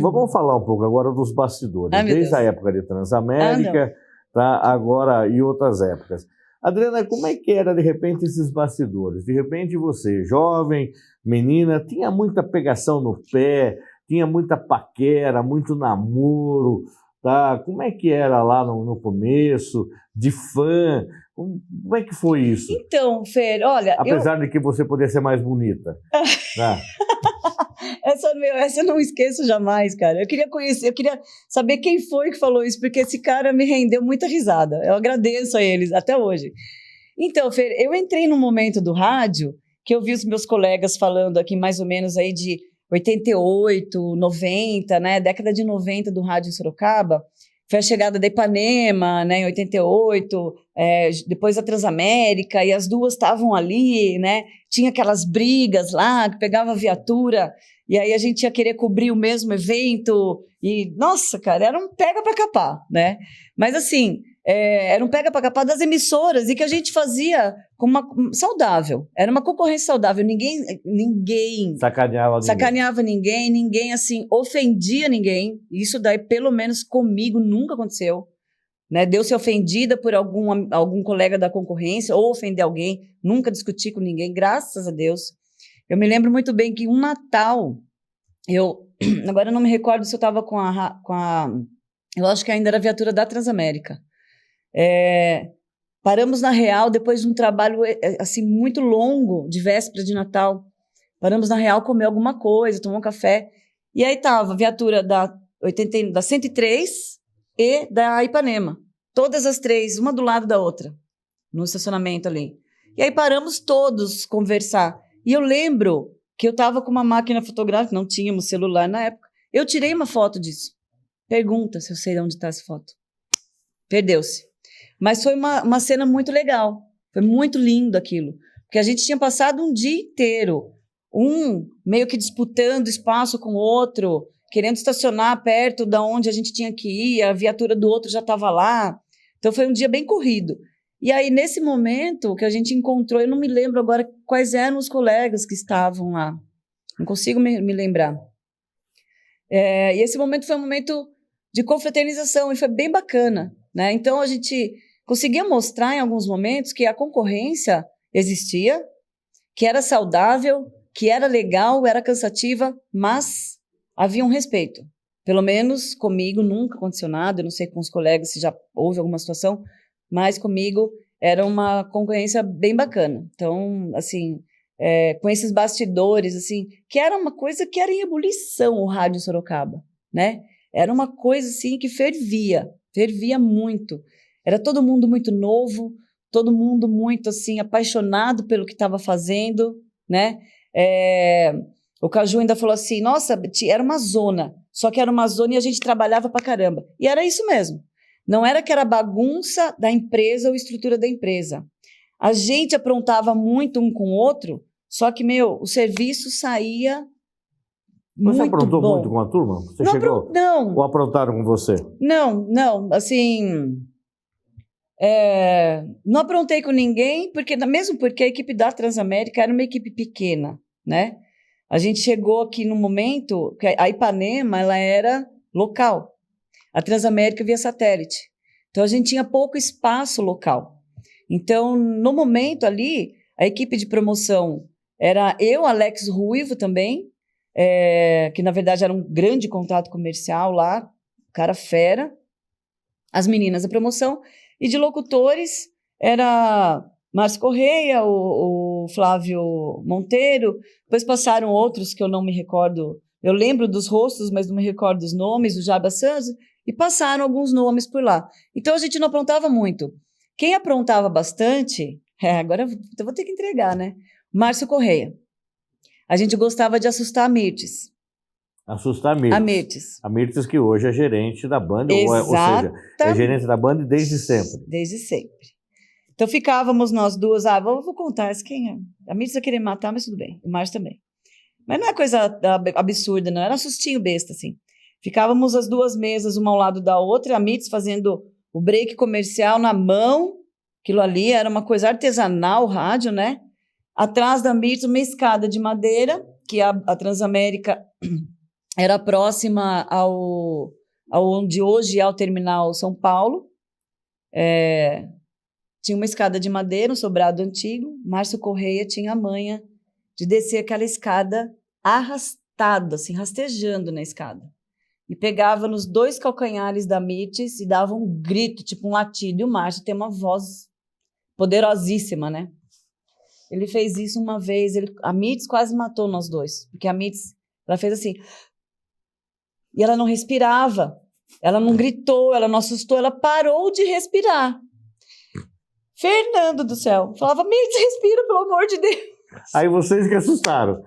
vamos falar um pouco agora dos bastidores. Desde a época de Transamérica, tá, agora e outras épocas. Adriana, como é que era, de repente, esses bastidores? De repente você, jovem, menina, tinha muita pegação no pé, tinha muita paquera, muito namoro, tá? Como é que era lá no começo, de fã? Como é que foi isso? Então, Fer, olha... Apesar de que você poderia ser mais bonita. Tá? Essa eu não esqueço jamais, cara. Eu queria conhecer, eu queria saber quem foi que falou isso, porque esse cara me rendeu muita risada. Eu agradeço a eles até hoje. Então, Fer, eu entrei num momento do rádio que eu vi os meus colegas falando aqui mais ou menos aí de 88, 90, né? Década de 90 do rádio em Sorocaba. Foi a chegada da Ipanema, né, em 88, depois a Transamérica, e as duas estavam ali, né? Tinha aquelas brigas lá, que pegava a viatura, e aí a gente ia querer cobrir o mesmo evento, e, nossa, cara, era um pega para capar, né? Mas, assim, era um pega para capar das emissoras, e que a gente fazia com saudável, era uma concorrência saudável, ninguém sacaneava ninguém, assim, ofendia ninguém, isso daí, pelo menos comigo, nunca aconteceu, né? Deu se ofendida por algum colega da concorrência, ou ofender alguém, nunca discuti com ninguém, graças a Deus. Eu me lembro muito bem que um Natal, agora eu não me recordo se eu estava com a... Eu acho que ainda era a viatura da Transamérica. Paramos na Real, depois de um trabalho assim, muito longo, de véspera de Natal. Paramos na Real, comer alguma coisa, tomar um café. E aí estava a viatura da 103 e da Ipanema. Todas as três, uma do lado da outra, no estacionamento ali. E aí paramos todos conversar. E eu lembro que eu estava com uma máquina fotográfica, não tínhamos celular na época. Eu tirei uma foto disso. Pergunta se eu sei onde está essa foto. Perdeu-se. Mas foi uma cena muito legal. Foi muito lindo aquilo. Porque a gente tinha passado um dia inteiro, meio que disputando espaço com o outro, querendo estacionar perto da onde a gente tinha que ir, a viatura do outro já estava lá. Então foi um dia bem corrido. E aí, nesse momento que a gente encontrou, eu não me lembro agora quais eram os colegas que estavam lá. Não consigo me lembrar. E esse momento foi um momento de confraternização, e foi bem bacana, né? Então, a gente conseguia mostrar em alguns momentos que a concorrência existia, que era saudável, que era legal, era cansativa, mas havia um respeito. Pelo menos comigo nunca aconteceu nada, eu não sei com os colegas se já houve alguma situação, mas comigo era uma concorrência bem bacana. Então, assim, com esses bastidores, assim, que era uma coisa que era em ebulição o rádio Sorocaba, né? Era uma coisa, assim, que fervia muito. Era todo mundo muito novo, todo mundo muito, assim, apaixonado pelo que estava fazendo, né? O Caju ainda falou assim, nossa, era uma zona, só que era uma zona e a gente trabalhava pra caramba. E era isso mesmo. Não era que era bagunça da empresa ou estrutura da empresa. A gente aprontava muito um com o outro, só que, o serviço saía muito bom. Você aprontou muito com a turma? Você chegou? Não. Ou aprontaram com você? Não, assim... não aprontei com ninguém, mesmo porque a equipe da Transamérica era uma equipe pequena, né? A gente chegou aqui no momento que a Ipanema ela era local, a Transamérica via satélite. Então, a gente tinha pouco espaço local. Então, no momento ali, a equipe de promoção era eu, Alex Ruivo também, que na verdade era um grande contato comercial lá, cara fera, as meninas da promoção, e de locutores era Márcio Correia, o Flávio Monteiro, depois passaram outros que eu não me recordo, eu lembro dos rostos, mas não me recordo dos nomes, o Jaba Sanz, e passaram alguns nomes por lá. Então, a gente não aprontava muito. Quem aprontava bastante, agora eu vou ter que entregar, né? Márcio Correia. A gente gostava de assustar a Mirtes. Assustar a Mirtes. A Mirtes. A Mirtes que hoje é gerente da Band, ou seja, é gerente da Band desde sempre. Desde sempre. Então, ficávamos nós duas, vou contar, quem é? A Mirtes ia querer matar, mas tudo bem. O Márcio também. Mas não é coisa absurda, não. Era um sustinho besta, assim. Ficávamos as duas mesas, uma ao lado da outra, a MITS fazendo o break comercial na mão, aquilo ali era uma coisa artesanal, o rádio, né? Atrás da MITS, uma escada de madeira, que a Transamérica era próxima ao onde hoje é o terminal São Paulo. Tinha uma escada de madeira, um sobrado antigo. Márcio Correia tinha a manha de descer aquela escada arrastado, assim, rastejando na escada. E pegava nos 2 calcanhares da MITS e dava um grito, tipo um latido. E o Márcio tem uma voz poderosíssima, né? Ele fez isso uma vez, a MITS quase matou nós dois, porque a MITS, ela fez assim, e ela não respirava, ela não gritou, ela não assustou, ela parou de respirar. Fernando do céu, falava, MITS, respira, pelo amor de Deus. Aí vocês que assustaram.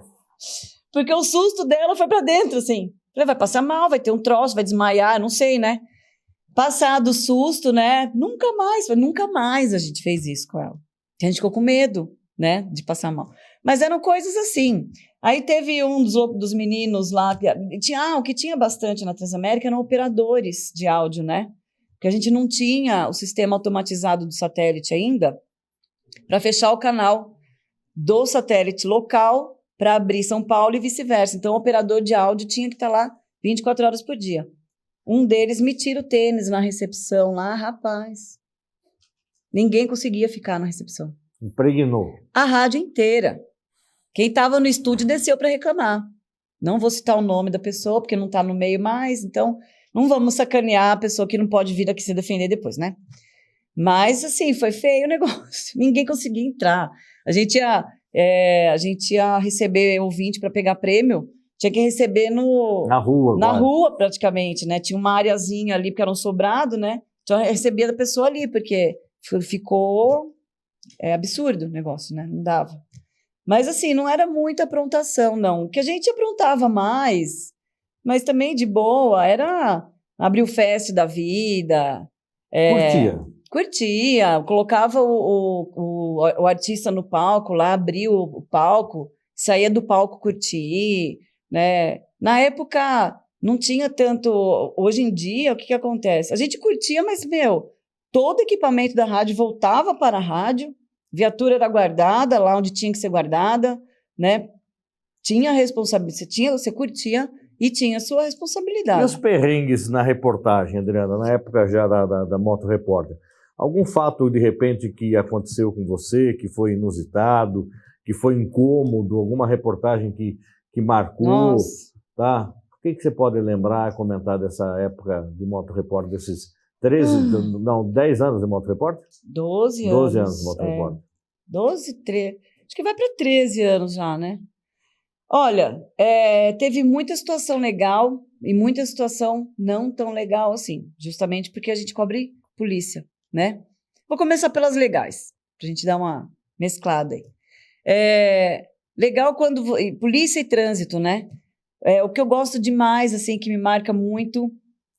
Porque o susto dela foi para dentro, assim. Falei, vai passar mal, vai ter um troço, vai desmaiar, não sei, né? Passado o susto, né? Nunca mais a gente fez isso com ela. A gente ficou com medo, né? De passar mal. Mas eram coisas assim. Aí teve um dos meninos lá, o que tinha bastante na Transamérica eram operadores de áudio, né? Porque a gente não tinha o sistema automatizado do satélite ainda para fechar o canal do satélite local para abrir São Paulo e vice-versa. Então, o operador de áudio tinha que estar lá 24 horas por dia. Um deles me tira o tênis na recepção lá, rapaz. Ninguém conseguia ficar na recepção. Impregnou. A rádio inteira. Quem estava no estúdio desceu para reclamar. Não vou citar o nome da pessoa, porque não está no meio mais, então não vamos sacanear a pessoa que não pode vir aqui se defender depois, né? Mas, assim, foi feio o negócio. Ninguém conseguia entrar. A gente ia receber ouvinte para pegar prêmio, tinha que receber na rua. Na rua, praticamente, né? Tinha uma areazinha ali, porque era um sobrado, né? Então, eu recebia da pessoa ali, porque ficou absurdo o negócio, né? Não dava. Mas, assim, não era muita aprontação, não. O que a gente aprontava mais, mas também de boa, era abrir o fest da vida. Curtia, colocava o artista no palco lá, abria o palco, saía do palco curtir, né? Na época não tinha tanto. Hoje em dia, o que acontece? A gente curtia, mas, todo equipamento da rádio voltava para a rádio, viatura era guardada lá onde tinha que ser guardada, né? Tinha responsabilidade, você curtia e tinha sua responsabilidade. E os perrengues na reportagem, Adriana, na época já da Moto Repórter? Algum fato, de repente, que aconteceu com você, que foi inusitado, que foi incômodo, alguma reportagem que marcou? Nossa. Tá? O que você pode lembrar, comentar dessa época de Moto Repórter, desses 10 anos de Moto Repórter? 12 anos. 12 anos de Moto Repórter. 12, 13. Acho que vai para 13 anos já, né? Olha, teve muita situação legal e muita situação não tão legal assim, justamente porque a gente cobre polícia, né? Vou começar pelas legais, para a gente dar uma mesclada aí. Legal quando... polícia e trânsito, né? O que eu gosto demais, assim, que me marca muito,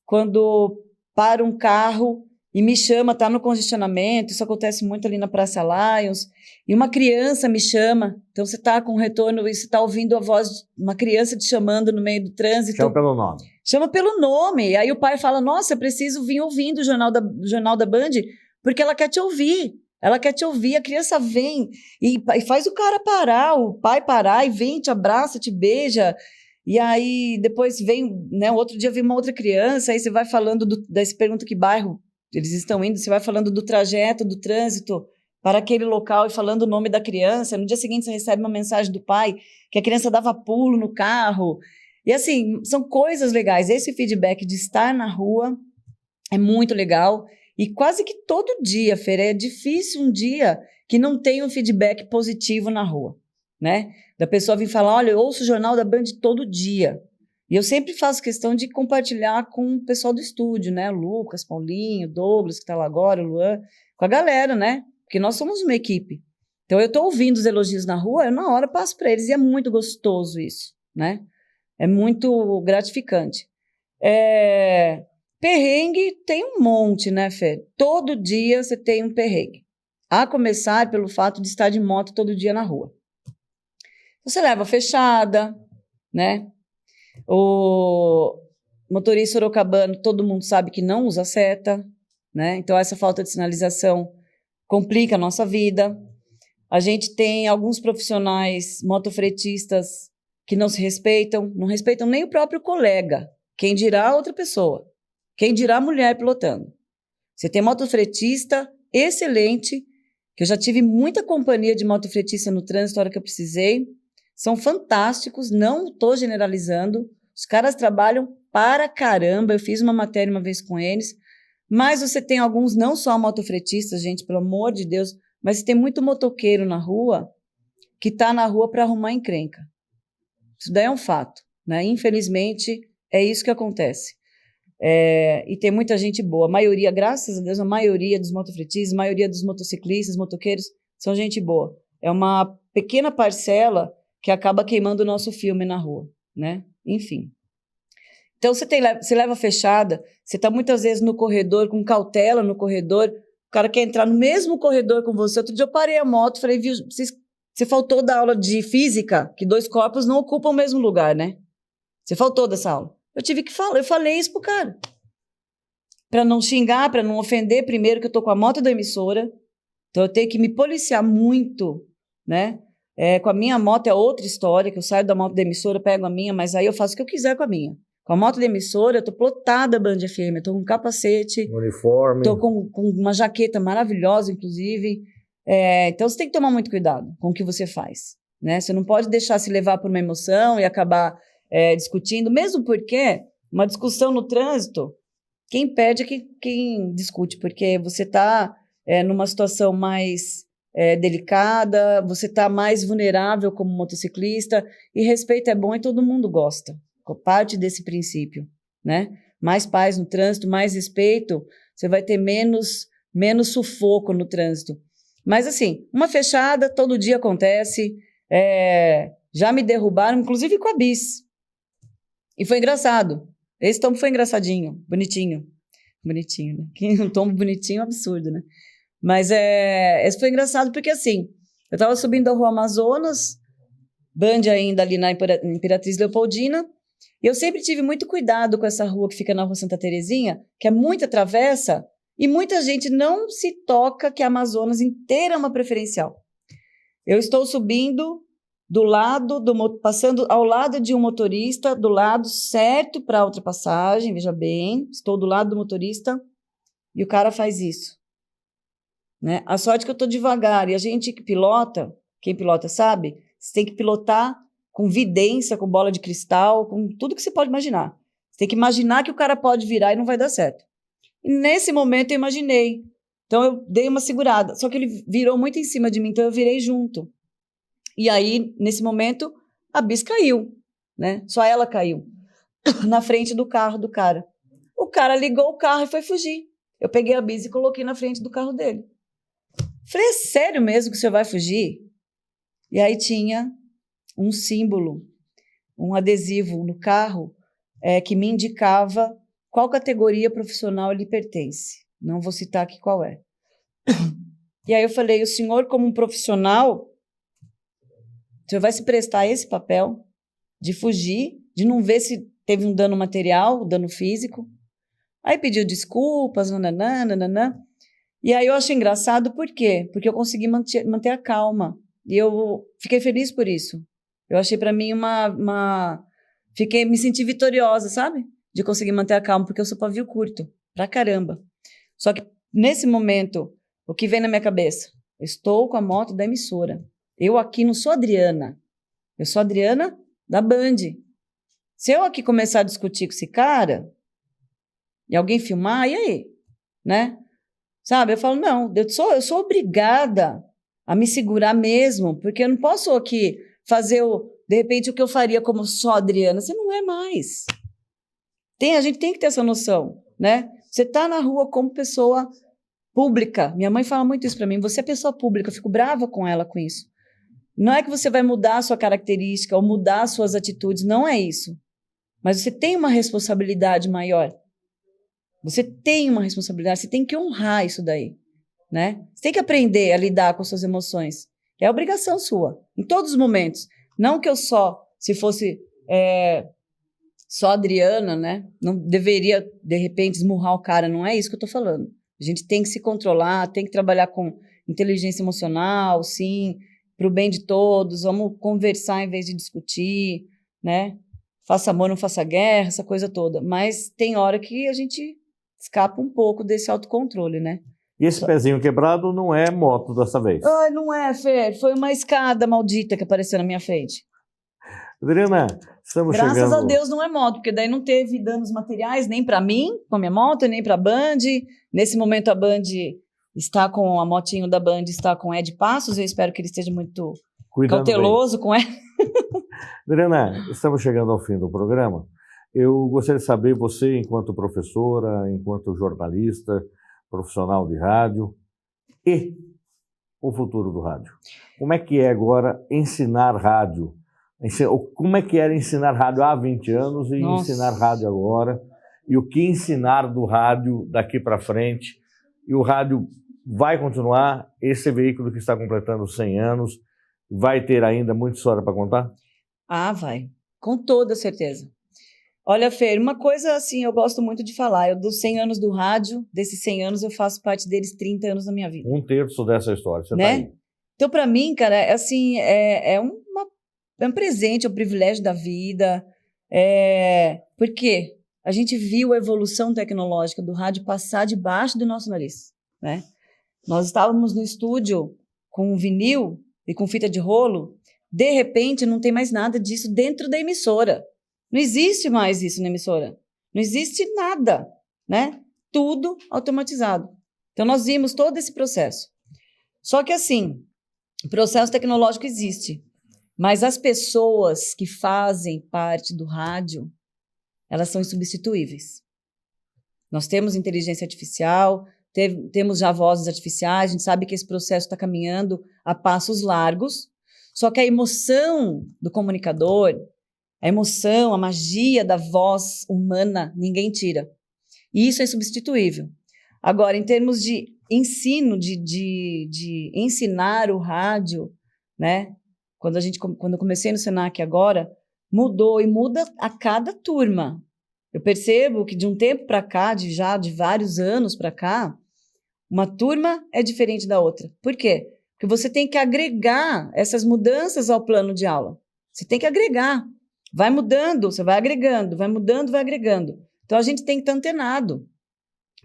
quando para um carro e me chama, tá no congestionamento, isso acontece muito ali na Praça Lions, e uma criança me chama, então você tá com um retorno e você tá ouvindo a voz de uma criança te chamando no meio do trânsito. Chama pelo nome. Chama pelo nome, aí o pai fala, nossa, eu preciso vir ouvindo o jornal da Band, porque ela quer te ouvir, a criança vem e faz o cara parar, o pai parar, e vem, te abraça, te beija, e aí depois vem, né, outro dia vem uma outra criança, aí você vai falando, daí você pergunta que bairro eles estão indo, você vai falando do trajeto, do trânsito para aquele local e falando o nome da criança. No dia seguinte você recebe uma mensagem do pai que a criança dava pulo no carro. E assim, são coisas legais. Esse feedback de estar na rua é muito legal. E quase que todo dia, Fer, é difícil um dia que não tenha um feedback positivo na rua, né? Da pessoa vir falar, olha, eu ouço o Jornal da Band todo dia. E eu sempre faço questão de compartilhar com o pessoal do estúdio, né? O Lucas, Paulinho, Douglas, que está lá agora, o Luan, com a galera, né? Porque nós somos uma equipe. Então, eu estou ouvindo os elogios na rua, eu na hora passo para eles, e é muito gostoso isso, né? É muito gratificante. Perrengue tem um monte, né, Fê? Todo dia você tem um perrengue. A começar pelo fato de estar de moto todo dia na rua. Você leva fechada, né? motorista sorocabano, todo mundo sabe que não usa seta, né? Então, essa falta de sinalização complica a nossa vida. A gente tem alguns profissionais motofretistas que não se respeitam, não respeitam nem o próprio colega, quem dirá outra pessoa, quem dirá a mulher pilotando. Você tem motofretista excelente, que eu já tive muita companhia de motofretista no trânsito na hora que eu precisei, são fantásticos, não estou generalizando, os caras trabalham para caramba, eu fiz uma matéria uma vez com eles, mas você tem alguns, não só motofretistas, gente, pelo amor de Deus, mas tem muito motoqueiro na rua que está na rua para arrumar encrenca. Isso daí é um fato, né? Infelizmente, é isso que acontece. E tem muita gente boa. A maioria, graças a Deus, a maioria dos motofretistas, a maioria dos motociclistas, motoqueiros, são gente boa. É uma pequena parcela que acaba queimando o nosso filme na rua, né? Enfim. Então, você leva fechada, você está muitas vezes no corredor, com cautela no corredor, o cara quer entrar no mesmo corredor com você. Outro dia eu parei a moto, falei, viu, você faltou da aula de física, que 2 corpos não ocupam o mesmo lugar, né? Você faltou dessa aula. Eu tive que falar, eu falei isso pro cara. Para não xingar, para não ofender, primeiro que eu tô com a moto da emissora, então eu tenho que me policiar muito, né? Com a minha moto é outra história, que eu saio da moto da emissora, pego a minha, mas aí eu faço o que eu quiser com a minha. Com a moto da emissora, eu tô plotada Band FM, eu tô com capacete, uniforme. Tô com uma jaqueta maravilhosa, inclusive. Então, você tem que tomar muito cuidado com o que você faz, né? Você não pode deixar se levar por uma emoção e acabar discutindo, mesmo porque uma discussão no trânsito, quem perde é quem discute, porque você está numa situação mais delicada, você está mais vulnerável como motociclista, e respeito é bom e todo mundo gosta. Parte desse princípio, né? Mais paz no trânsito, mais respeito, você vai ter menos sufoco no trânsito. Mas, assim, uma fechada todo dia acontece, já me derrubaram, inclusive com a bis. E foi engraçado. Esse tombo foi engraçadinho, bonitinho. Bonitinho, né? Um tombo bonitinho, absurdo, né? Mas esse foi engraçado porque, assim, eu estava subindo a Rua Amazonas, Band ainda ali na Imperatriz Leopoldina, e eu sempre tive muito cuidado com essa rua que fica na Rua Santa Terezinha, que é muita travessa, e muita gente não se toca que a Amazonas inteira é uma preferencial. Eu estou subindo passando ao lado de um motorista, do lado certo para a ultrapassagem, veja bem, estou do lado do motorista, e o cara faz isso, né? A sorte é que eu estou devagar, e a gente que pilota, quem pilota sabe, você tem que pilotar com vidência, com bola de cristal, com tudo que você pode imaginar. Você tem que imaginar que o cara pode virar e não vai dar certo. E nesse momento eu imaginei. Então eu dei uma segurada. Só que ele virou muito em cima de mim, então eu virei junto. E aí, nesse momento, a bis caiu, né? Só ela caiu na frente do carro do cara. O cara ligou o carro e foi fugir. Eu peguei a bis e coloquei na frente do carro dele. Falei, é sério mesmo que você vai fugir? E aí tinha um símbolo, um adesivo no carro que me indicava qual categoria profissional ele pertence. Não vou citar aqui qual é. E aí eu falei, o senhor como um profissional, o senhor vai se prestar a esse papel de fugir, de não ver se teve um dano material, dano físico. Aí pediu desculpas, nananã. E aí eu achei engraçado, por quê? Porque eu consegui manter a calma. E eu fiquei feliz por isso. Eu achei para mim me senti vitoriosa, sabe? De conseguir manter a calma, porque eu sou pavio curto, pra caramba. Só que, nesse momento, o que vem na minha cabeça? Eu estou com a moto da emissora. Eu aqui não sou Adriana. Eu sou Adriana da Band. Se eu aqui começar a discutir com esse cara, e alguém filmar, e aí? Né? Sabe? Eu falo, não, eu sou obrigada a me segurar mesmo, porque eu não posso aqui fazer, de repente, o que eu faria como só Adriana. Você não é mais. A gente tem que ter essa noção, né? Você está na rua como pessoa pública. Minha mãe fala muito isso para mim. Você é pessoa pública. Eu fico brava com ela com isso. Não é que você vai mudar a sua característica ou mudar as suas atitudes. Não é isso. Mas você tem uma responsabilidade maior. Você tem uma responsabilidade. Você tem que honrar isso daí, né? Você tem que aprender a lidar com as suas emoções. É obrigação sua, em todos os momentos. Não que eu só, se fosse só a Adriana, né? Não deveria, de repente, esmurrar o cara. Não é isso que eu estou falando. A gente tem que se controlar, tem que trabalhar com inteligência emocional, sim, para o bem de todos. Vamos conversar em vez de discutir, né? Faça amor, não faça guerra, essa coisa toda. Mas tem hora que a gente escapa um pouco desse autocontrole, né? E esse pezinho quebrado não é moto dessa vez. Ai, não é, Fer. Foi uma escada maldita que apareceu na minha frente. Adriana, estamos chegando... Graças a Deus não é moto, porque daí não teve danos materiais nem para mim, com a minha moto, nem para a Band. Nesse momento a Band está com a motinho da Band, está com Ed Passos. Eu espero que ele esteja muito cauteloso com ela. Adriana, estamos chegando ao fim do programa. Eu gostaria de saber, você, enquanto professora, enquanto jornalista, profissional de rádio, e o futuro do rádio. Como é que é agora ensinar rádio? Como é que era ensinar rádio há 20 anos e ensinar rádio agora? E o que ensinar do rádio daqui para frente? E o rádio vai continuar? Esse veículo que está completando 100 anos, vai ter ainda muita história para contar? Ah, vai. Com toda certeza. Olha, Fer, uma coisa assim, eu gosto muito de falar. Eu dos 100 anos do rádio, desses 100 anos eu faço parte deles 30 anos da minha vida. Um terço dessa história, você né? tá aí. Então, para mim, cara, assim, é um presente, é um privilégio da vida. Porque a gente viu a evolução tecnológica do rádio passar debaixo do nosso nariz, né? Nós estávamos no estúdio com vinil e com fita de rolo, de repente não tem mais nada disso dentro da emissora. Não existe mais isso na emissora. Não existe nada, né? Tudo automatizado. Então, nós vimos todo esse processo. Só que, assim, o processo tecnológico existe, mas as pessoas que fazem parte do rádio, elas são insubstituíveis. Nós temos inteligência artificial, temos já vozes artificiais, a gente sabe que esse processo está caminhando a passos largos, só que a emoção do comunicador, a emoção, a magia da voz humana, ninguém tira. E isso é insubstituível. Agora, em termos de ensino, de ensinar o rádio, né? Quando eu comecei no Senac agora, mudou e muda a cada turma. Eu percebo que de um tempo para cá, de vários anos para cá, uma turma é diferente da outra. Por quê? Porque você tem que agregar essas mudanças ao plano de aula. Você tem que agregar. Vai mudando, você vai agregando, vai mudando, vai agregando. Então, a gente tem que estar antenado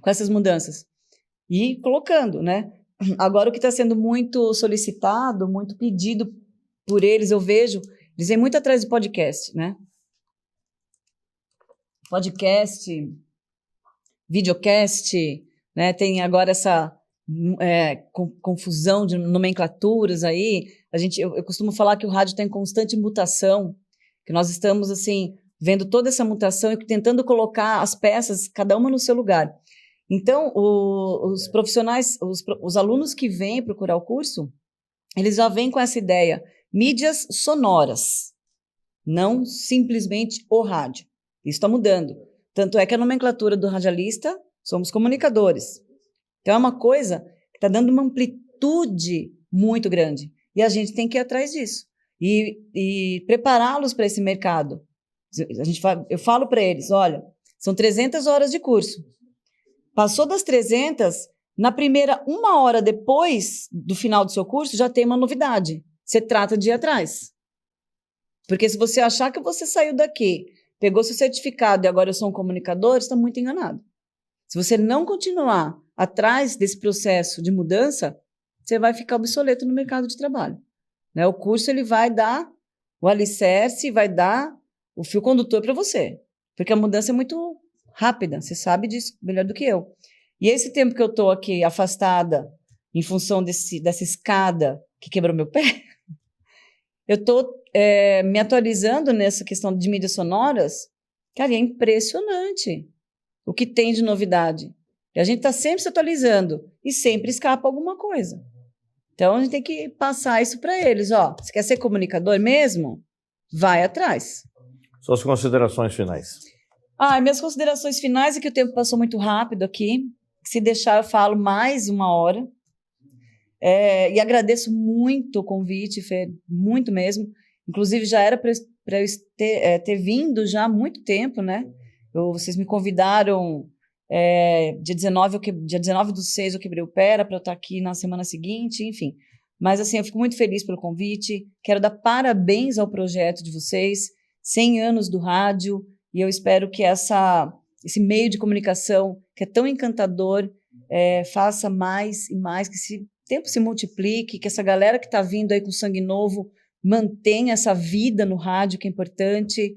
com essas mudanças e colocando, né? Agora, o que está sendo muito solicitado, muito pedido por eles, eu vejo, eles vêm muito atrás de podcast, né? Podcast, videocast, né? Tem agora essa confusão de nomenclaturas aí. Eu costumo falar que o rádio está em constante mutação, que nós estamos, assim, vendo toda essa mutação e tentando colocar as peças, cada uma no seu lugar. Então, os profissionais, os alunos que vêm procurar o curso, eles já vêm com essa ideia, mídias sonoras, não simplesmente o rádio. Isso está mudando. Tanto é que a nomenclatura do radialista somos comunicadores. Então, é uma coisa que está dando uma amplitude muito grande. E a gente tem que ir atrás disso. E prepará-los para esse mercado. Eu falo para eles, olha, são 300 horas de curso. Passou das 300, na primeira 1 hora depois do final do seu curso, já tem uma novidade. Você trata de ir atrás. Porque se você achar que você saiu daqui, pegou seu certificado e agora eu sou um comunicador, está muito enganado. Se você não continuar atrás desse processo de mudança, você vai ficar obsoleto no mercado de trabalho. Né? O curso ele vai dar o alicerce, vai dar o fio condutor para você. Porque a mudança é muito rápida, você sabe disso melhor do que eu. E esse tempo que eu estou aqui afastada, em função dessa escada que quebrou meu pé, eu estou me atualizando nessa questão de mídias sonoras. Cara, é impressionante o que tem de novidade. E a gente está sempre se atualizando e sempre escapa alguma coisa. Então, a gente tem que passar isso para eles. Ó, você quer ser comunicador mesmo? Vai atrás. Suas considerações finais. Minhas considerações finais é que o tempo passou muito rápido aqui. Se deixar, eu falo mais 1 hora. E agradeço muito o convite, Fer, muito mesmo. Inclusive, já era para eu ter vindo já há muito tempo, né? Vocês me convidaram dia 19/6 eu quebrei o pé, era para eu estar aqui na semana seguinte, enfim. Mas, assim, eu fico muito feliz pelo convite. Quero dar parabéns ao projeto de vocês, 100 anos do rádio, e eu espero que esse meio de comunicação, que é tão encantador, faça mais e mais, que esse tempo se multiplique, que essa galera que está vindo aí com sangue novo mantenha essa vida no rádio, que é importante,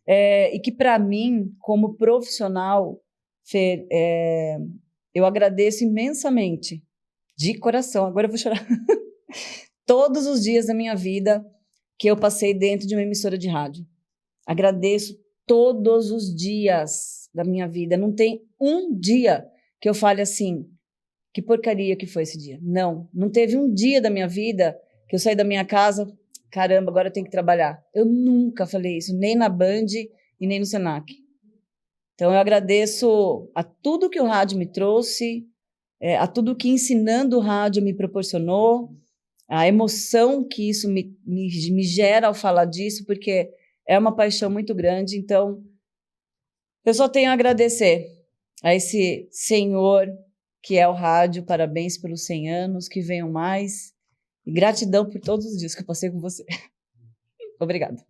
e que, para mim, como profissional, Fer, eu agradeço imensamente, de coração, agora eu vou chorar, todos os dias da minha vida que eu passei dentro de uma emissora de rádio. Agradeço todos os dias da minha vida. Não tem um dia que eu fale assim, que porcaria que foi esse dia. Não teve um dia da minha vida que eu saí da minha casa, caramba, agora eu tenho que trabalhar. Eu nunca falei isso, nem na Band e nem no Senac. Então, eu agradeço a tudo que o rádio me trouxe, a tudo que ensinando o rádio me proporcionou, a emoção que isso me gera ao falar disso, porque é uma paixão muito grande. Então, eu só tenho a agradecer a esse senhor que é o rádio. Parabéns pelos 100 anos, que venham mais. E gratidão por todos os dias que eu passei com você. Obrigada.